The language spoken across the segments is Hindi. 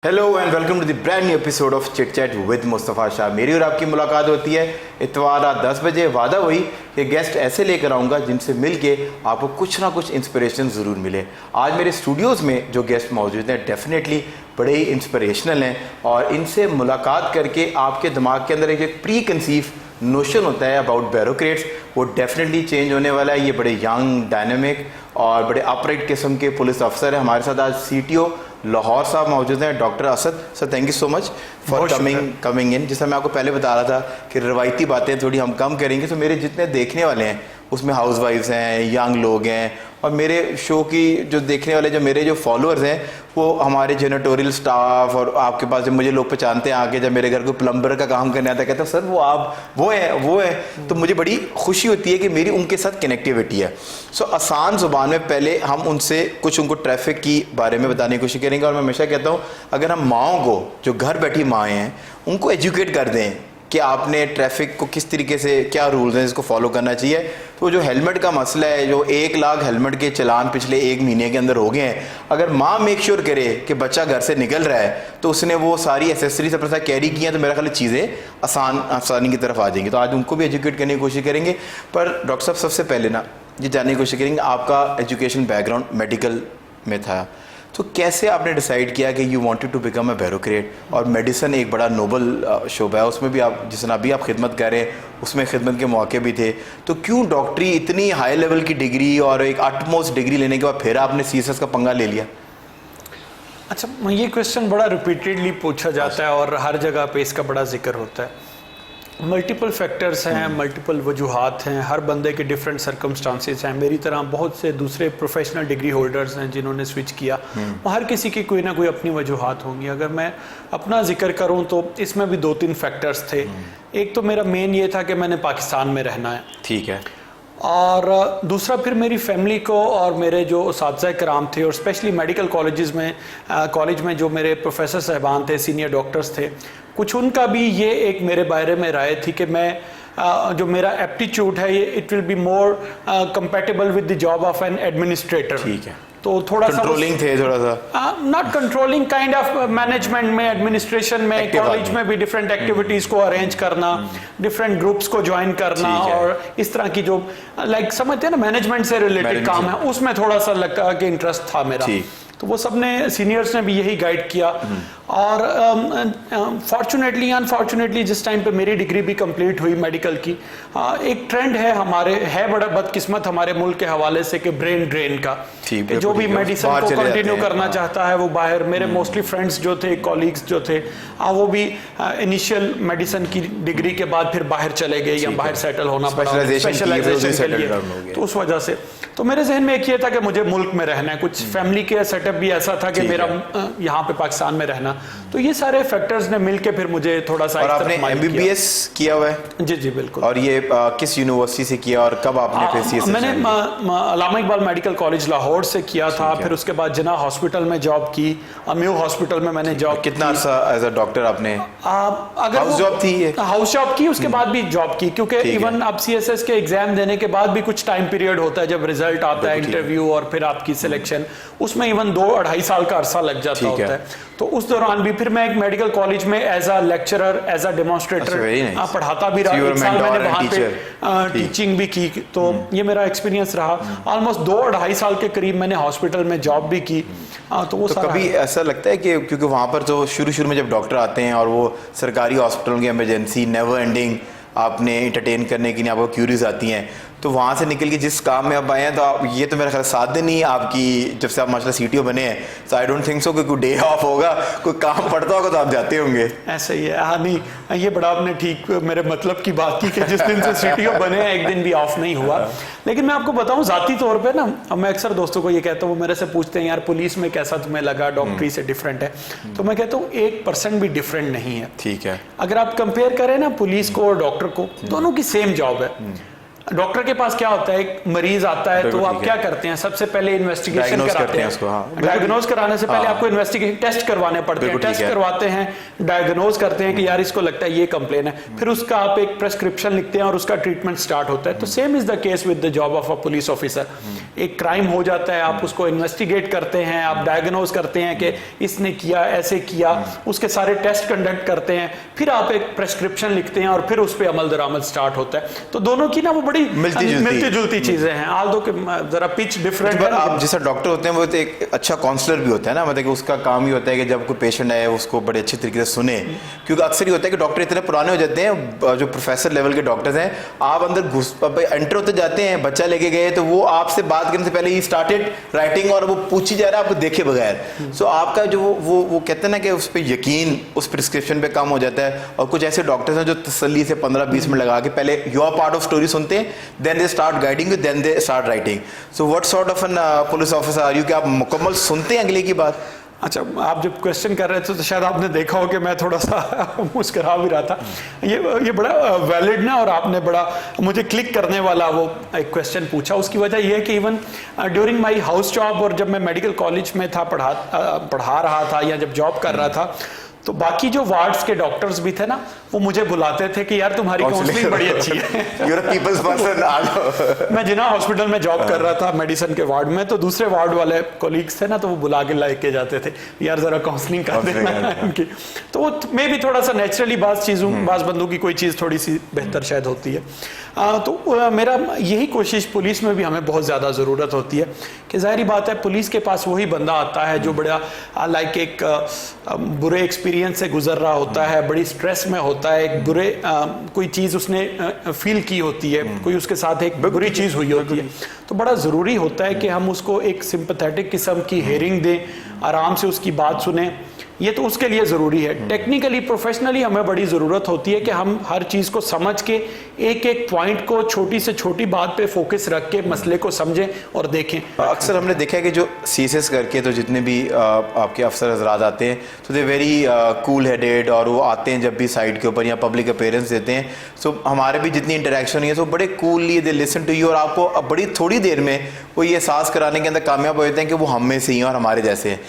Hello and welcome to the brand new episode of chit chat with Mustafa Shah. मेरी और आपकी मुलाकात होती है इतवार रात 10 बजे। वादा हुई कि गेस्ट ऐसे लेकर आऊँगा जिनसे मिल के आपको कुछ ना कुछ इंस्पिरेशन ज़रूर मिले। आज मेरे स्टूडियोज़ में जो गेस्ट मौजूद हैं डेफिनेटली बड़े ही इंस्पिरेशनल हैं और इनसे मुलाकात करके आपके दिमाग के अंदर एक प्री कंसीव नोशन होता है अबाउट ब्यूरोक्रेट्स, वो डेफिनेटली चेंज होने वाला है। ये बड़े यंग, डायनेमिक और बड़े अपराइट किस्म के पुलिस अफसर हैं। हमारे साथ आज CTO लाहौर साहब मौजूद हैं, doctor Asad sir. Thank you so much for coming in. जैसा मैं आपको पहले बता रहा था कि रवायती बातें थोड़ी हम कम करेंगे, तो मेरे जितने देखने वाले हैं उसमें हाउस वाइफ्स हैं, यंग लोग हैं, और मेरे शो की जो देखने वाले जो मेरे जो फॉलोअर्स हैं वो हमारे जेनेटोरियल स्टाफ, और आपके पास जब मुझे लोग पहचानते हैं आके, जब मेरे घर को प्लम्बर का काम करने आता है, कहते हैं सर वो आप वो है। तो मुझे बड़ी खुशी होती है कि मेरी उनके साथ कनेक्टिविटी है। सो आसान ज़ुबान में पहले हम उनसे कुछ उनको ट्रैफिक की बारे में बताने की कोशिश करेंगे। और मैं हमेशा कहता हूँ अगर हम माओं को, जो घर बैठी माएँ हैं, उनको एजुकेट कर दें कि आपने ट्रैफिक को किस तरीके से, क्या रूल्स हैं इसको फॉलो करना चाहिए। तो जो हेलमेट का मसला है, जो 1 लाख हेलमेट के चलान पिछले 1 महीने के अंदर हो गए हैं, अगर माँ मेक श्योर करे कि बच्चा घर से निकल रहा है तो उसने वो सारी एसेसरीज अपने साथ कैरी की हैं, तो मेरा ख्याल चीज़ें आसानी की तरफ आ जाएंगी। तो आज उनको भी एजुकेट करने की कोशिश करेंगे। पर डॉक्टर साहब सबसे पहले ना ये जानने की कोशिश करेंगे, आपका एजुकेशन बैकग्राउंड मेडिकल में था, तो कैसे आपने डिसाइड किया कि you wanted to become a bureaucrat? और मेडिसिन एक बड़ा नोबल शोबा है, उसमें भी आप जिस तरह अभी आप खिदमत कर रहे हैं उसमें खिदमत के मौके भी थे, तो क्यों डॉक्टरी इतनी हाई लेवल की डिग्री और एक अटमोस्ट डिग्री लेने के बाद फिर आपने CSS का पंगा ले लिया? अच्छा, ये क्वेश्चन बड़ा रिपीटेडली पूछा जाता है और हर जगह पे इसका बड़ा जिक्र होता है। मल्टीपल फैक्टर्स हैं, मल्टीपल वजूहात हैं, हर बंदे के डिफरेंट सर्कमस्टांसेस हैं। मेरी तरह बहुत से दूसरे प्रोफेशनल डिग्री होल्डर्स हैं जिन्होंने स्विच किया, और हर किसी की कोई ना कोई अपनी वजूहात होंगी। अगर मैं अपना जिक्र करूं तो इसमें भी 2-3 फैक्टर्स थे। एक तो मेरा मेन ये था कि मैंने पाकिस्तान में रहना है, ठीक है, और दूसरा फिर मेरी फैमिली को और मेरे जो उस्ताद कराम थे, और स्पेशली मेडिकल कॉलेज में जो मेरे प्रोफेसर साहबान थे, सीनियर डॉक्टर्स थे, कुछ उनका भी ये एक मेरे बारे में राय थी कि मैं जो मेरा एप्टीट्यूड है ये it will be more compatible with the job of an administrator. ठीक है, तो थोड़ा कंट्रोलिंग थे, थोड़ा सा not controlling, kind of management में, एडमिनिस्ट्रेशन में, कॉलेज में भी डिफरेंट एक्टिविटीज को अरेंज करना, डिफरेंट ग्रुप्स को ज्वाइन करना, और इस तरह की जो लाइक समझते हैं ना मैनेजमेंट से रिलेटेड काम है, उसमें थोड़ा सा लगता कि इंटरेस्ट था मेरा। तो वो सब ने, सीनियर्स ने भी यही गाइड किया। और फॉर्चुनेटली अनफॉर्चुनेटली जिस टाइम पे मेरी डिग्री भी कंप्लीट हुई मेडिकल की, एक ट्रेंड है हमारे, है बड़ा बदकिस्मत हमारे मुल्क के हवाले से कि ब्रेन ड्रेन का, जो भी मेडिसिन को कंटिन्यू करना चाहता है वो बाहर। मेरे मोस्टली फ्रेंड्स जो थे, कॉलीग्स जो थे, वो भी इनिशियल मेडिसिन की डिग्री के बाद फिर बाहर चले गए या बाहर सेटल होना पड़ा स्पेशलाइजेशन के लिए। तो उस वजह से तो मेरे जहन में एक ये था कि मुझे मुल्क में रहना है, कुछ फैमिली के सेटअप भी ऐसा था कि मेरा यहाँ पे पाकिस्तान में रहना। तो ये सारे फैक्टर्स ने मिलके फिर मुझे थोड़ा सा। और आपने MBBS किया हुआ है? जी जी बिल्कुल। और ये किस यूनिवर्सिटी से किया और कब आपने फिर CSS? मैंने अल्लामा इकबाल मेडिकल कॉलेज लाहौर से किया था, फिर उसके बाद जिना हॉस्पिटल में जॉब की, अम्यू हॉस्पिटल में मैंने जॉब। कितना अर्सा एज अ डॉक्टर आपने? अगर हाउस जॉब थी? हाउस जॉब की, उसके बाद भी जॉब की, क्योंकि इवन अब CSS के एग्जाम देने के बाद भी कुछ टाइम पीरियड होता है, जब रिजल्ट आता है, इंटरव्यू और फिर आपकी सिलेक्शन, उसमें इवन 2-2.5 साल का अरसा लग जाता होता है। तो उस दौरान भी फिर मैं एक मेडिकल कॉलेज में as a lecturer, as a demonstrator पढ़ाता भी रहा। एक साल मैंने वहाँ पे टीचिंग भी की। तो ये मेरा एक्सपीरियंस रहा। ऑलमोस्ट 2-2.5 साल के करीब मैंने हॉस्पिटल में जॉब भी की। तो वो कभी ऐसा लगता है कि क्योंकि वहाँ पर जो शुरू में जब डॉक्टर आते हैं और वो सरकारी हॉस्पिटल की इमरजेंसी नेवर एंडिंग आपने इंटरटेन करने की आपको क्यूरीज आती हैं, तो वहाँ से निकल के जिस काम में आप आए हैं, तो आप ये तो मेरा ख्याल 7 दिन ही आपकी, जब से आप माशाल्लाह CTO बने हैं, तो आई डोंट थिंक सो कि कोई डे ऑफ होगा, कोई काम पड़ता होगा तो आप जाते होंगे। ऐसा ही है। हाँ नहीं, ये बड़ा आपने ठीक मेरे मतलब की बात की कि जिस दिन से CTO बने हैं एक दिन भी ऑफ नहीं हुआ। लेकिन मैं आपको बताऊं ज़ाती तौर पर ना, मैं अक्सर दोस्तों को ये कहता हूँ, वो मेरे से पूछते हैं यार पुलिस में कैसा तुम्हें लगा, डॉक्टरी से डिफरेंट है? तो मैं कहता हूँ 1% भी डिफरेंट नहीं है। ठीक है, अगर आप कंपेयर करें ना पुलिस को और डॉक्टर को, दोनों की सेम जॉब है। डॉक्टर के पास क्या होता है, एक मरीज आता है तो बिल्कुल आप ठीक क्या है। करते हैं, सबसे पहले इन्वेस्टिगेशन Diagnose कराते करते हैं हैं उसको, हाँ। डायग्नोज कराने से पहले हाँ। आपको इन्वेस्टिगेशन टेस्ट करवाने पड़ते हैं, बिल्कुल ठीक टेस्ट है। करवाते हैं, डायग्नोज करते हैं कि यार इसको लगता है ये कंप्लेन है, फिर उसका आप एक प्रेस्क्रिप्शन लिखते हैं और उसका ट्रीटमेंट स्टार्ट होता है। तो same is the case with the job of a police officer. एक क्राइम हो जाता है, आप उसको इन्वेस्टिगेट करते हैं, आप डायग्नोज करते हैं कि इसने किया, ऐसे किया, उसके सारे टेस्ट कंडक्ट करते हैं, फिर आप एक प्रेस्क्रिप्शन लिखते हैं और फिर उस पर अमल दरामद स्टार्ट होता है। तो दोनों की ना वो बड़ी मिलती जुलती चीजें हैं, आल दो जरा पिच डिफरेंट है। आप जैसा डॉक्टर होते हैं वो तो एक अच्छा काउंसलर भी होता है ना, मतलब कि उसका काम ही होता है कि जब कोई पेशेंट आए उसको बड़े अच्छे तरीके से सुने, क्योंकि अक्सर ही होता है कि डॉक्टर इतने पुराने हो जाते हैं, जो प्रोफेसर लेवल के डॉक्टर्स हैं, आप अंदर एंटर होते जाते हैं, बच्चा लेके गए तो वो आपसे बात करने से पहले ही स्टार्टेड राइटिंग और वो पूछी जा रहा है आपको देखे बगैर। सो आपका जो वो कहते हैं ना कि उस पर यकीन उस प्रिस्क्रिप्शन पे कम हो जाता है। और कुछ ऐसे डॉक्टर्स हैं जो तसल्ली से 15-20 मिनट लगा के पहले योर पार्ट ऑफ स्टोरी सुनते हैं, then they start guiding you, then they start writing. So what sort of an police officer are you, कि आप मुकम्मल सुनते हैं अगले की बात? अच्छा, आप जब क्वेश्चन कर रहे थे तो शायद आपने देखा हो कि मैं थोड़ा सा मुस्कुरा भी रहा था। ये बड़ा वैलिड ना, और आपने बड़ा मुझे क्लिक करने वाला वो एक क्वेश्चन पूछा। उसकी वजह यह है कि even during my house job, और जब मैं मेडिकल कॉलेज में था, पढ़ा रहा था या जब जॉब कर रहा था, तो बाकी जो वार्ड्स के डॉक्टर्स भी थे ना, वो मुझे बुलाते थे कि यार तुम्हारी काउंसलिंग बड़ी अच्छी है। You're a people's person। मैं जिना हॉस्पिटल में जॉब कर रहा था मेडिसिन के वार्ड में, तो दूसरे वार्ड वाले कोलीग्स थे ना, तो वो बुला के लेके जाते थे, यार जरा काउंसलिंग कर देना इनकी। तो वो मे भी थोड़ा सा नेचुरली बाज बंदों की कोई चीज़ थोड़ी सी बेहतर शायद होती है। तो मेरा यही कोशिश, पुलिस में भी हमें बहुत ज़्यादा ज़रूरत होती है कि जाहिर बात है पुलिस के पास वही बंदा आता है जो बड़ा लाइक एक बुरे एक्सपीरियंस से गुजर रहा होता है, बड़ी स्ट्रेस में होता है, एक बुरे कोई चीज़ उसने फील की होती है, कोई उसके साथ एक बुरी चीज़ हुई होती है। तो बड़ा ज़रूरी होता है कि हम उसको एक सिंपैथेटिक किस्म की हेयरिंग दें, आराम से उसकी बात सुने। ये तो उसके लिए ज़रूरी है। टेक्निकली प्रोफेशनली हमें बड़ी ज़रूरत होती है कि हम हर चीज़ को समझ के एक एक पॉइंट को, छोटी से छोटी बात पे फोकस रख के मसले को समझें और देखें। अक्सर हमने देखा है कि जो CSS करके तो जितने भी आपके अफसर हजरात आते हैं, तो दे वेरी कूल हेडेड, और वो आते हैं जब भी साइड के ऊपर या पब्लिक अपीयरेंस देते हैं, सो हमारे भी जितनी इंटरेक्शन हुई है, सो बड़े coolly they listen to you, और आपको बड़ी थोड़ी देर में वो ये एहसास कराने के अंदर कामयाब हो जाते हैं कि वो हम में से ही हैं और हमारे जैसे हैं।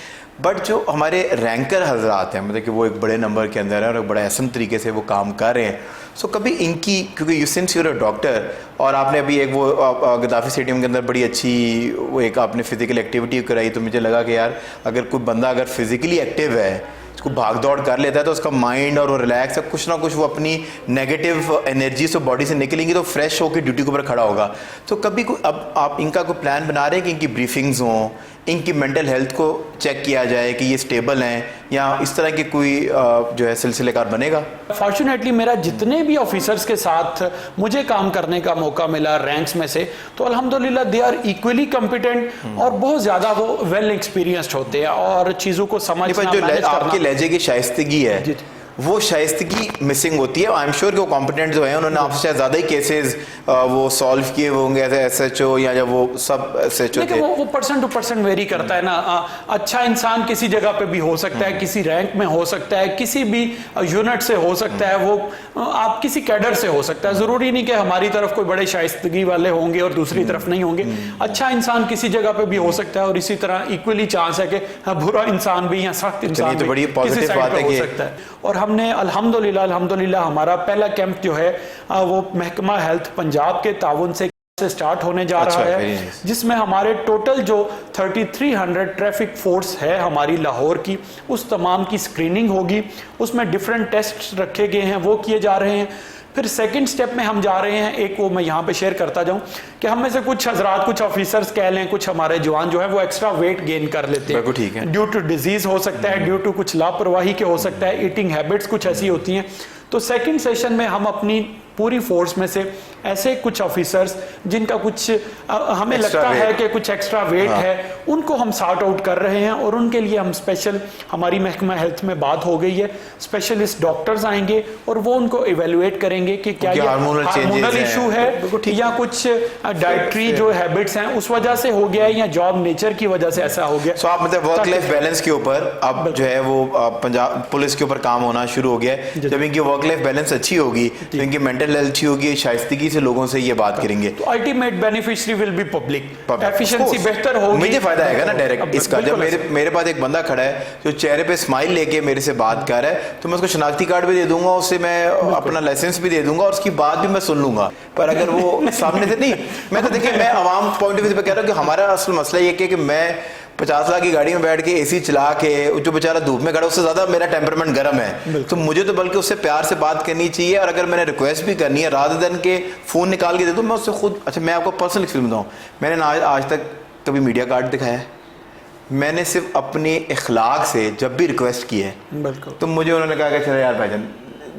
बट जो हमारे रैंकर हजरात हैं, मतलब कि वो एक बड़े नंबर के अंदर है और एक बड़ा एहसन तरीके से वो काम कर रहे हैं, सो कभी इनकी, क्योंकि सिंस यूर अ डॉक्टर, और आपने अभी एक वो गद्दाफी स्टेडियम के अंदर बड़ी अच्छी वो एक आपने फिजिकल एक्टिविटी कराई, तो मुझे लगा कि यार अगर कोई बंदा अगर फिजिकली एक्टिव है, उसको भाग दौड़ कर लेता है, तो उसका माइंड और वो रिलैक्स है, कुछ ना कुछ वो अपनी नेगेटिव एनर्जी से बॉडी से निकलेंगी तो फ्रेश होकर ड्यूटी के ऊपर खड़ा होगा। तो कभी कोई अब आप इनका कोई प्लान बना रहे हैं कि इनकी ब्रीफिंग्स हों, इनकी मेंटल हेल्थ को चेक किया जाए कि ये स्टेबल हैं, या इस तरह की कोई जो है सिलसिलेकार बनेगा? फॉर्चुनेटली मेरा जितने भी ऑफिसर्स के साथ मुझे काम करने का मौका मिला रैंक्स में से, तो अल्हम्दुलिल्लाह दे आर इक्वली कॉम्पिटेंट और बहुत ज़्यादा वो वेल एक्सपीरियंस्ड होते हैं और चीज़ों को समझना, जो आपके लहजे की शाइस्तगी है, वो शाइस्तगी मिसिंग होती है। आई एम श्योर कि वो कॉम्पिटेंट जो है उन्होंने आपसे शायद ज़्यादा ही केसेस वो सॉल्व किए होंगे एज SHO, या जब वो सब SHO थे। वो पर्सन टू पर्सन वेरी करता है ना। अच्छा इंसान किसी जगह पे भी हो सकता है, किसी रैंक में हो सकता है, किसी भी यूनिट से हो सकता है, वो आप किसी कैडर से हो सकता है। ज़रूरी नहीं कि हमारी तरफ कोई बड़े शाइस्तगी वाले होंगे और दूसरी तरफ नहीं होंगे। अच्छा इंसान किसी जगह पे भी हो सकता है और इसी तरह इक्वली चांस है कि बुरा इंसान भी या सख्त इंसान भी बड़ी पॉजिटिव बात है हो सकता है। और हमने अल्हम्दुलिल्लाह हमारा पहला कैंप जो है वो महकमा हेल्थ पंजाब के ताउन से स्टार्ट होने जा रहा है, जिसमें हमारे टोटल जो 3300 ट्रैफिक फोर्स है हमारी लाहौर की, उस तमाम की स्क्रीनिंग होगी। उसमें डिफरेंट टेस्ट रखे गए हैं, वो किए जा रहे हैं। फिर सेकंड स्टेप में हम जा रहे हैं, एक वो मैं यहाँ पे शेयर करता जाऊँ कि हम में से कुछ हजरात, कुछ ऑफिसर्स कह लें, कुछ हमारे जवान जो है वो एक्स्ट्रा वेट गेन कर लेते हैं। ठीक है, ड्यू टू डिजीज हो सकता है, ड्यू टू कुछ लापरवाही के हो सकता है, ईटिंग हैबिट्स कुछ ऐसी होती हैं। तो सेकंड सेशन में हम अपनी पूरी फोर्स में से ऐसे कुछ ऑफिसर्स जिनका कुछ हमें लगता है कि कुछ एक्स्ट्रा वेट है, उनको हम सॉर्ट आउट कर रहे हैं और उनके लिए हम स्पेशल, हमारी महकमा हेल्थ में बात हो गई है, स्पेशलिस्ट डॉक्टर्स आएंगे और वो उनको इवेल्युएट करेंगे कि क्या ये हार्मोनल इशू है या कुछ डाइटरी जो हैबिट्स हैं उस वजह से हो गया है या जॉब नेचर की वजह से ऐसा हो गया। सो आप मतलब वर्क लाइफ बैलेंस के ऊपर अब जो है वो पंजाब पुलिस के ऊपर काम होना शुरू हो गया है। जब इनकी वर्क लाइफ बैलेंस अच्छी होगी तो इनकी मेंटल हेल्थ अच्छी होगी, शाइस्तगी से से लोगों से ये बात करेंगे तो ultimate beneficiary will be public, efficiency बेहतर होगी, मुझे फायदा आएगा ना डायरेक्ट इसका। जब मेरे पास एक बंदा खड़ा है जो चेहरे पे स्माइल लेके मेरे से बात कर रहा है, तो मैं उसको शनाख्ती कार्ड भी दे दूंगा, उससे मैं अपना लाइसेंस भी दे दूंगा और उसकी बात भी मैं सुन लूंगा। पर अगर वो सामने से नहीं, मैं तो देखिए मैं आवाम पॉइंट ऑफ व्यू से कह रहा हूँ कि हमारा असल मसला ये कि मैं 50 लाख की गाड़ी में बैठ के एसी चला के जो बेचारा धूप में खड़ा, उससे ज्यादा मेरा टेम्परामेंट गर्म है, तो मुझे तो बल्कि उससे प्यार से बात करनी चाहिए। और अगर मैंने रिक्वेस्ट भी करनी है, रात दिन के फोन निकाल के दे दूं, मैं उससे खुद। अच्छा, मैं आपको पर्सनल एक्सपीरियंस बताऊं, मैंने ना आज तक कभी मीडिया कार्ड दिखाया है, मैंने सिर्फ अपने इखलाक से जब भी रिक्वेस्ट की है, तो मुझे उन्होंने कहा कि चलो यार भाईजान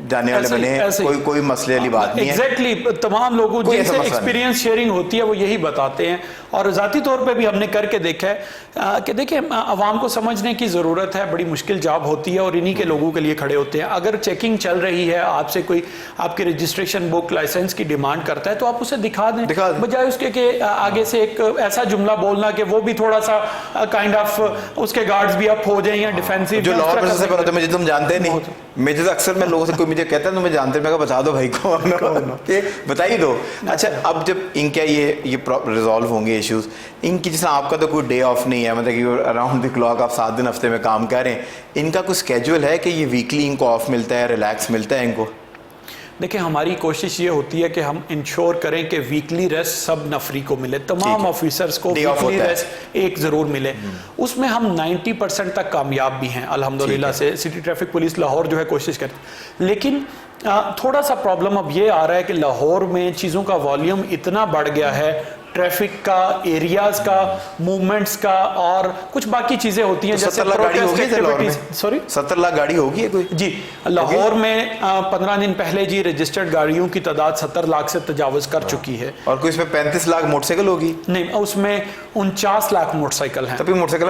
जाने वाले बने, कोई मसले वाली बात नहीं है। एग्जैक्टली, तमाम लोगों जिनसे एक्सपीरियंस शेयरिंग होती है वो यही बताते हैं, और ज़ाती तौर पे भी हमने करके देखा है कि देखिए आवाम को समझने की ज़रूरत है, बड़ी मुश्किल जॉब होती है और इन्हीं के लोगों के लिए खड़े होते हैं। अगर चेकिंग चल रही है, आपसे कोई आपकी रजिस्ट्रेशन बुक लाइसेंस की डिमांड करता है तो आप उसे दिखा दें, बजाय उसके कि आगे से एक ऐसा जुमला बोलना कि वो भी थोड़ा सा काइंड ऑफ उसके गार्ड्स भी अप हो जाए या डिफेंसिव। जो लॉ प्रोसेस पर होता है, मुझे तुम जानते नहीं, मुझे तो अक्सर मैं लोगों से कोई मुझे कहता है तो मैं जानते, मैं बता दो भाई को कि बता ही दो। अच्छा, अब जब इनका ये रिजॉल्व होंगे इश्यूज, इनकी जैसे आपका तो कोई डे ऑफ नहीं है, मतलब कि अराउंड द क्लॉक आप 7 दिन हफ्ते में काम कर रहे हैं, इनका कुछ स्केड्यूल है कि ये वीकली इनको ऑफ मिलता है, रिलैक्स मिलता है इनको? देखिए, हमारी कोशिश ये होती है कि हम इंश्योर करें कि वीकली रेस्ट सब नफरी को मिले, तमाम ऑफिसर्स को वीकली रेस्ट एक ज़रूर मिले। उसमें हम 90% तक कामयाब भी हैं अल्हम्दुलिल्लाह से। सिटी ट्रैफिक पुलिस लाहौर जो है कोशिश करती, लेकिन थोड़ा सा प्रॉब्लम अब ये आ रहा है कि लाहौर में चीज़ों का वॉल्यूम इतना बढ़ गया है, ट्रैफिक का, एरियाज का, मूवमेंट्स का, और कुछ बाकी चीजें होती हैं, जैसे 70 लाख गाड़ी होगी, सॉरी 70 लाख गाड़ी होगी कोई जी लाहौर में 15 दिन पहले जी रजिस्टर्ड गाड़ियों की तादाद 70 लाख से तजावज कर चुकी है। और कोई इसमें 35 लाख मोटरसाइकिल होगी? नहीं, उसमें 49 लाख मोटरसाइकिल हैं। तभी मोटरसाइकिल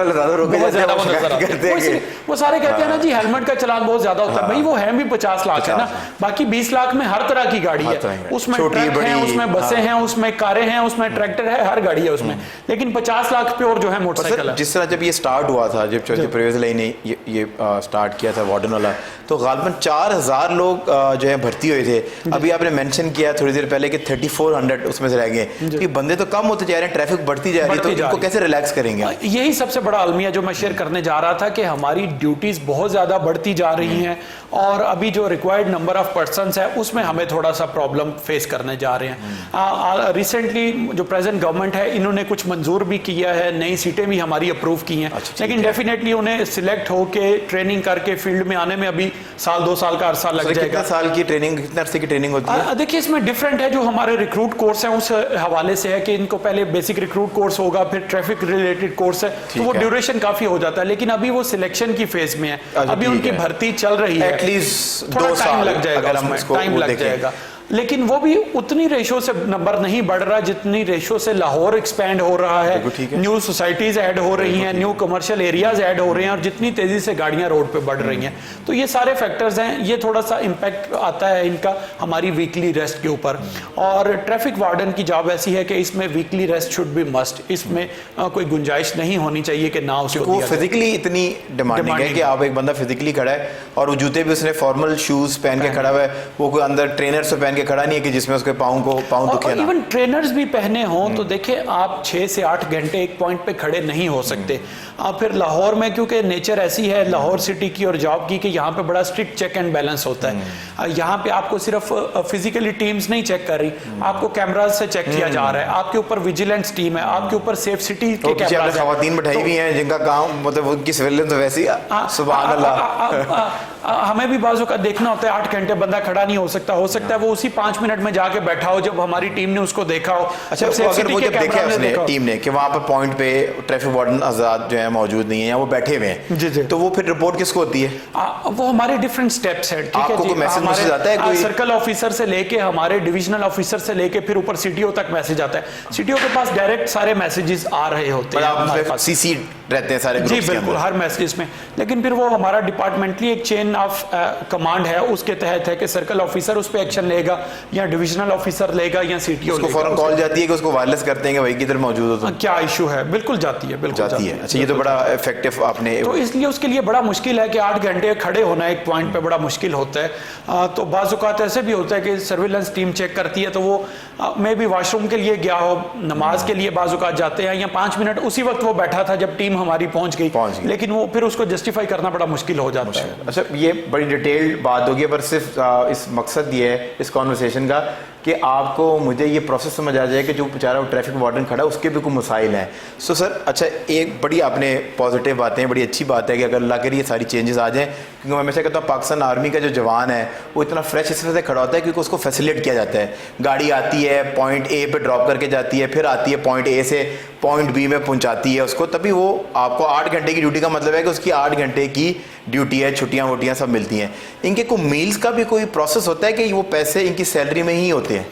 वो सारे कहते हैं ना जी हेलमेट का चलान बहुत ज्यादा होता है, भाई वो है भी 50 लाख है ना, बाकी 20 लाख में हर तरह की गाड़ी है, उसमें ट्रक है, उसमें बसें हैं, उसमें कारें हैं, उसमें ट्रैक्टर है, हर गाड़ी है उसमें, लेकिन 50 लाख पे और जो है मोटरसाइकिल है। जिस तरह जब ये स्टार्ट हुआ था, जब परवेज लाई ने ये स्टार्ट किया था वार्डन वाला, तो गालिबन 4000 लोग जो है भर्ती हुए थे। अभी आपने मेंशन किया थोड़ी देर पहले कि 3400 उसमें से रह गए, कि बंदे तो कम होते जा रहे हैं, ट्रैफिक बढ़ती जा रही है, तो इनको कैसे रिलैक्स करेंगे? यही सबसे बड़ा अलमिया जो मैं शेयर करने जा रहा था कि हमारी ड्यूटीज बहुत ज्यादा बढ़ती जा रही हैं, और अभी जो रिक्वायर्ड नंबर ऑफ पर्सन्स है उसमें हमें थोड़ा सा प्रॉब्लम फेस करने जा रहे हैं। रिसेंटली जो प्रेजेंट गवर्नमेंट है, इन्होंने कुछ मंजूर भी किया है, नई सीटें भी हमारी अप्रूव की हैं, लेकिन डेफिनेटली उन्हें सिलेक्ट होके ट्रेनिंग करके फील्ड में आने में अभी 1-2 साल का अरसा लग जाएगा। कितने साल की ट्रेनिंग, कितने अरसे की ट्रेनिंग होती है? देखिए, इसमें डिफरेंट है, जो हमारे रिक्रूट कोर्स है उस हवाले से है कि इनको पहले बेसिक रिक्रूट कोर्स होगा, फिर ट्रैफिक रिलेटेड कोर्स है, तो वो ड्यूरेशन काफी हो जाता है, लेकिन अभी वो सिलेक्शन की फेज में है, अभी उनकी भर्ती चल रही है, एटलीस्ट थोड़ा टाइम लग जाएगा, टाइम लग जाएगा, लेकिन वो भी उतनी रेशो से नंबर नहीं बढ़ रहा जितनी रेशो से लाहौर एक्सपैंड हो रहा है, न्यू सोसाइटीज ऐड हो रही हैं, न्यू कमर्शियल एरियाज ऐड हो रहे हैं, और जितनी तेजी से गाड़ियां रोड पे बढ़ रही हैं, तो ये सारे फैक्टर्स हैं, ये थोड़ा सा इम्पैक्ट आता है इनका हमारी वीकली रेस्ट के ऊपर। और ट्रैफिक वार्डन की जॉब ऐसी है कि इसमें weekly rest should be must, इसमें कोई गुंजाइश नहीं होनी चाहिए कि ना उसको फिजिकली इतनी डिमांडिंग है कि आप एक बंदा फिजिकली खड़ा है और वो जूते भी उसने फॉर्मल शूज पहन के खड़ा हुआ है, वो कोई अंदर ट्रेनर से पहन खड़ा नहीं है कि जिसमें उसके पाँव दुखे ना। इवन ट्रेनर्स भी पहने हों तो देखिए, आप 6 से 8 घंटे एक पॉइंट पे खड़े नहीं हो सकते। आप फिर लाहौर में, क्योंकि नेचर ऐसी है लाहौर सिटी की और जॉब की, कि यहाँ पे बड़ा स्ट्रिक्ट चेक एंड बैलेंस होता है। यहाँ पे आपको सिर्फ फिजिकली टीम्स नहीं चेक कर रही, आपको कैमराज से चेक किया जा रहा है, आपके ऊपर विजिलेंस टीम है, आपके ऊपर सेफ सिटी के कैमराज हैं, खवातीन बैठाई हुई हैं जिनका काम मतलब उनकी सर्वेलेंस वैसी, सुभान अल्लाह। हमें भी बाजू का देखना होता है, 8 घंटे बंदा खड़ा नहीं हो सकता है वो उसी 5 मिनट में जाके बैठा हो जब हमारी टीम ने उसको देखा हो। अच्छा, अगर वो जब देखा उसने टीम ने कि वहां पर पॉइंट पे ट्रैफिक वार्डन आजाद जो है मौजूद नहीं है या वो बैठे हुए हैं, तो वो फिर रिपोर्ट किसको होती है? वो हमारे डिफरेंट स्टेप्स है, ठीक है जी। मैसेज आता है कोई सर्कल ऑफिसर से लेके हमारे डिविजनल ऑफिसर से लेके फिर ऊपर सीटीओ तक मैसेज आता है। सीटीओ के पास डायरेक्ट सारे मैसेजेस आ रहे होते हैं, सीसी रहते हैं सारे जी बिल्कुल हर मैसेज में, लेकिन फिर वो हमारा डिपार्टमेंटली एक चेन ऑफ कमांड है, उसके तहत है कि सर्कल ऑफिसर उस पर एक्शन लेगा, या डिविजनल ऑफिसर लेगा या सीटीओ उसको फौरन कॉल जाती है कि उसको वायरलेस करते हैं कि भाई किधर मौजूद हो तुम? क्या इशू है? बिल्कुल जाती है, बिल्कुल जाती है। अच्छा, ये तो बड़ा इफेक्टिव आपने। तो इसलिए उसके लिए बड़ा मुश्किल है कि 8 घंटे खड़े होना एक पॉइंट पे बड़ा मुश्किल होता है। तो बाज़ औक़ात ऐसे भी होता है कि सर्विलेंस टीम चेक करती है तो वो मे भी वॉशरूम के लिए गया हो, नमाज के लिए बाज़ औक़ात जाते हैं, या 5 मिनट उसी वक्त वो बैठा था जब टीम हमारी पहुंच गई, लेकिन वो फिर उसको जस्टिफाई करना बड़ा मुश्किल हो जाता है। अच्छा, ये बड़ी डिटेल्ड बात होगी, पर सिर्फ इस मकसद ये है इस कॉन्वर्सेशन का कि आपको मुझे ये प्रोसेस समझ आ जाए कि जो बेचारा ट्रैफिक वार्डन खड़ा है उसके भी कोई मसाइल हैं। सो सर, अच्छा, एक बड़ी आपने पॉजिटिव बातें, बड़ी अच्छी बात है कि अगर अल्लाह करे ये सारी चेंजेस आ जाएं, क्योंकि मैं हमेशा कहता हूँ पाकिस्तान आर्मी का जो जवान है वो इतना फ्रेश इस वजह से खड़ा होता है क्योंकि उसको फैसिलिटेट किया जाता है। गाड़ी आती है, पॉइंट ए पे ड्रॉप करके जाती है, फिर आती है पॉइंट ए से पॉइंट बी में पहुंचाती है उसको, तभी वो आपको 8 घंटे की ड्यूटी का मतलब है कि उसकी 8 घंटे की ड्यूटी है, छुट्टियाँ वुट्टियाँ सब मिलती हैं। इनके कोई मील्स का भी कोई प्रोसेस होता है कि वो पैसे इनकी सैलरी में ही होते हैं?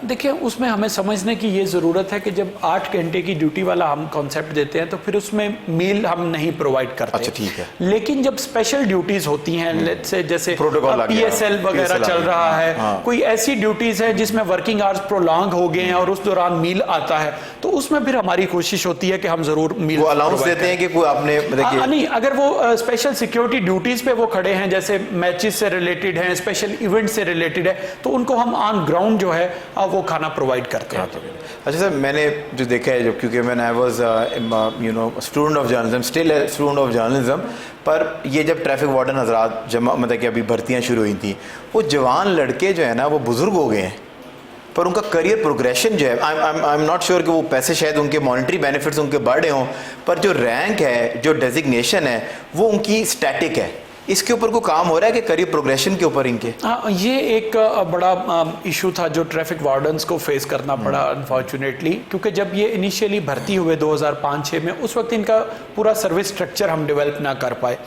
देखिए, उसमें हमें समझने की ये ज़रूरत है कि जब 8 घंटे की ड्यूटी वाला हम कॉन्सेप्ट देते हैं तो फिर उसमें मील हम नहीं प्रोवाइड करते। अच्छा, ठीक है। लेकिन जब स्पेशल ड्यूटीज होती हैं, लेट्स से जैसे PSL वगैरह चल रहा है, हाँ। कोई ऐसी ड्यूटीज है जिसमें वर्किंग आवर्स प्रोलॉन्ग हो गए हैं और उस दौरान मील आता है, तो उसमें फिर हमारी कोशिश होती है कि हम जरूर मील अलाउंस देते हैं कि कोई आपने नहीं, अगर वो स्पेशल सिक्योरिटी ड्यूटीज पे वो खड़े हैं, जैसे मैचेस से रिलेटेड हैं, स्पेशल इवेंट से रिलेटेड है, तो उनको हम ऑन ग्राउंड जो है वो खाना प्रोवाइड करते हैं। अच्छा सर, मैंने जो देखा है, जब क्योंकि मैंने I was student of journalism, still student of journalism, पर ये जब ट्रैफिक वार्डन हजरात जमा, मतलब कि अभी भर्तियाँ शुरू हुई थी, वो जवान लड़के जो है ना वो बुजुर्ग हो गए हैं, पर उनका करियर प्रोग्रेशन जो है, आई एम नॉट श्योर कि वो पैसे शायद उनके मॉनिटरी बेनिफिट्स उनके बढ़े हों, पर जो रैंक है, जो डेजिग्नेशन है, वो उनकी स्टैटिक है। इसके ऊपर कोई काम हो रहा है कि करियर प्रोग्रेशन के ऊपर इनके? ये एक बड़ा इशू था जो ट्रैफिक वार्डन्स को फेस करना पड़ा अनफॉर्चुनेटली, क्योंकि जब ये इनिशियली भर्ती हुए 2005-06 में, उस वक्त इनका पूरा सर्विस स्ट्रक्चर हम डेवलप ना कर पाए।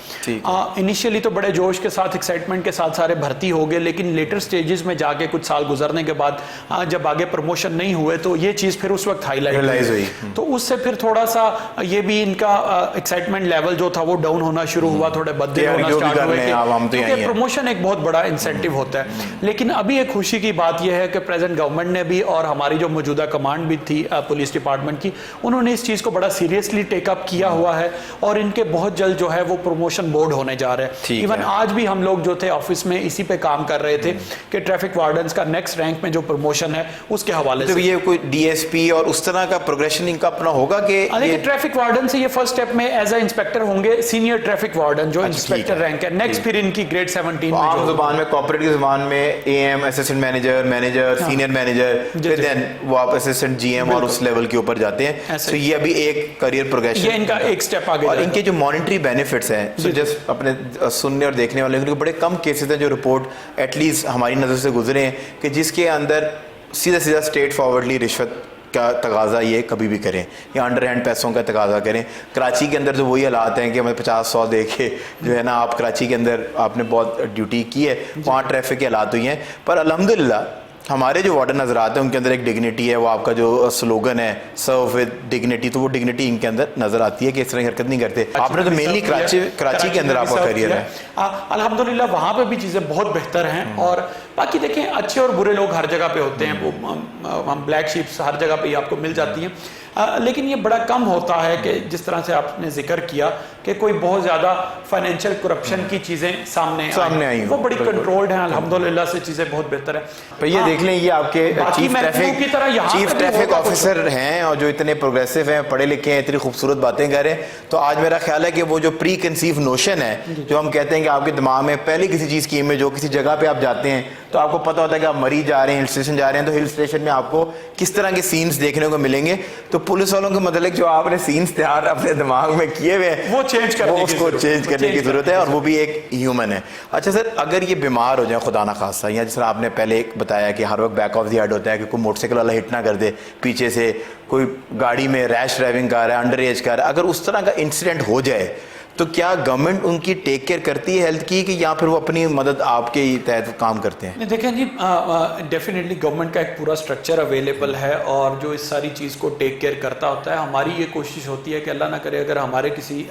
इनिशियली तो बड़े जोश के साथ, एक्साइटमेंट के साथ सारे भर्ती हो गए, लेकिन लेटर स्टेजेस में जाके कुछ साल गुजरने के बाद जब आगे प्रमोशन नहीं हुए तो ये चीज़ फिर उस वक्त हाईलाइट हुई। तो उससे फिर थोड़ा सा ये भी इनका एक्साइटमेंट लेवल जो था वो डाउन होना शुरू हुआ, थोड़े बदले होना क्योंकि प्रमोशन एक बहुत बड़ा इंसेंटिव होता है। लेकिन अभी एक खुशी की बात यह है कि प्रेजेंट गवर्नमेंट ने भी, और हमारी जो मौजूदा कमांड भी थी पुलिस डिपार्टमेंट की, उन्होंने इस चीज़ को बड़ा सीरियसली टेकअप किया हुआ है और इनके बहुत जल्द जो है वो प्रमोशन बोर्ड होने जा रहे हैं। इवन आज भी हम लोग जो थे ऑफिस में इसी पे काम कर रहे थे कि ट्रैफिक वार्डन्स का नेक्स्ट रैंक में जो प्रमोशन है उसके हवाले से ये कोई DSP और उस तरह का प्रोग्रेशन इनका अपना होगा कि ट्रैफिक वार्डन से ये फर्स्ट स्टेप में एज ए इंस्पेक्टर होंगे, सीनियर ट्रैफिक वार्डन जो इंस्पेक्टर रैंक है, नेक्स्ट फिर इनकी ग्रेड 17 आम जुबान में, कॉर्पोरेट की जुबान में AM, assistant manager, senior manager, फिर देन वो आप असिस्टेंट GM और उस लेवल के ऊपर जाते हैं। तो ये अभी एक करियर प्रोग्रेशन, ये इनका एक स्टेप आगे। और इनके जो मॉनिटरी बेनिफिट्स हैं, तो जस्ट अपने सुनने और देखने वाले के बड़े कम केसेस हैं जो रिपोर्ट एटलीस्ट हमारी नज़र से गुजरे हैं कि जिसके अंदर सीधा स्ट्रेट फॉरवर्डली रिश्वत का तगाज़ा ये कभी भी करें या अंडर हैंड पैसों का तगाज़ा करें। कराची के अंदर तो वही हालात हैं कि हमें 50-100 दे के जो है ना, आप कराची के अंदर आपने बहुत ड्यूटी की है, वहाँ ट्रैफिक के हालात हुई हैं, पर अल्हम्दुलिल्लाह हमारे जो वार्डन नजर आते हैं उनके अंदर एक डिग्निटी है। वो आपका जो स्लोगन है सर्व विद डिग्निटी, तो वो डिग्निटी इनके अंदर नजर आती है कि इस तरह की हरकत नहीं करते। आपने तो मेनली कराची के अंदर आपका करियर है, अल्हम्दुलिल्लाह वहाँ पे भी चीज़ें बहुत बेहतर हैं। और बाकी देखें, अच्छे और बुरे लोग हर जगह पे होते हैं, वो हम ब्लैक शीप्स हर जगह पे आपको मिल जाती हैं, लेकिन ये बड़ा कम होता है कि जिस तरह से आपने जिक्र किया कि कोई बहुत ज़्यादा फाइनेंशियल करप्शन की चीज़ें सामने आई, वो बड़ी कंट्रोल्ड हैं, अल्हम्दुलिल्लाह से चीज़ें बहुत बेहतर है। तो ये देख लें, ये आपके चीफ ट्रैफिक ऑफिसर हैं और जो इतने प्रोग्रेसिव हैं, पढ़े लिखे हैं, इतनी खूबसूरत बातें कर रहे हैं, तो आज मेरा ख्याल है कि वो जो प्री कंसीव नोशन है, जो हम कहते हैं कि आपके दिमाग में पहले किसी चीज़ की इमेज हो, किसी जगह पे आप जाते हैं तो आपको पता होता है कि आप मरी जा रहे हैं, हिल स्टेशन जा रहे हैं, तो हिल स्टेशन में आपको किस तरह के सीन्स देखने को मिलेंगे। तो पुलिस वालों के मतलब जो आपने सीन्स तैयार अपने दिमाग में किए हुए हैं, वो चेंज करने की जरूरत है, और वो भी एक ह्यूमन है। अच्छा सर, अगर ये बीमार हो जाए खुदा ना खासा, या जिस तरह आपने पहले बताया कि हर वक्त बैक ऑफ द हेड होता है कि कोई मोटरसाइकिल वाला हिट ना कर दे पीछे से, कोई गाड़ी में रैश ड्राइविंग कर रहा है, अंडर एज कर रहा है, अगर उस तरह का इंसिडेंट हो जाए तो क्या गवर्नमेंट उनकी टेक केयर करती है हेल्थ की, कि या फिर वो अपनी मदद आपके तहत काम करते हैं? नहीं, देखें जी, डेफिनेटली गवर्नमेंट का एक पूरा स्ट्रक्चर अवेलेबल है और जो इस सारी चीज़ को टेक केयर करता होता है। हमारी ये कोशिश होती है कि अल्लाह ना करे अगर हमारे किसी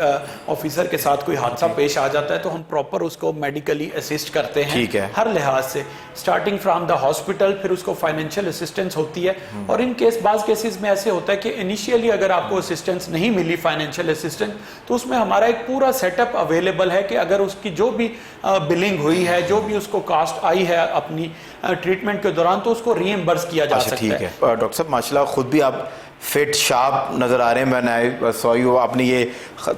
ऑफिसर के साथ कोई हादसा पेश आ जाता है तो हम प्रॉपर उसको मेडिकली असिस्ट करते हैं। ठीक है। हर लिहाज से, स्टार्टिंग फ्रॉम द हॉस्पिटल, फिर उसको फाइनेंशियल असिस्टेंस होती है। और इन बाज़ केसेस में ऐसे होता है कि इनिशियली अगर आपको असिस्टेंस नहीं मिली, फाइनेंशियल असिस्टेंस, तो उसमें हमारा एक पूरा सेटअप अवेलेबल है कि अगर उसकी जो भी बिलिंग हुई है, जो भी उसको कास्ट आई है अपनी ट्रीटमेंट के दौरान, तो उसको रीइंबर्स किया जा सकता है। ठीक है। डॉक्टर साहब माशाल्लाह खुद भी आप फिट शार्प नज़र आ रहे हैं। मैंने सॉ यू, आपने ये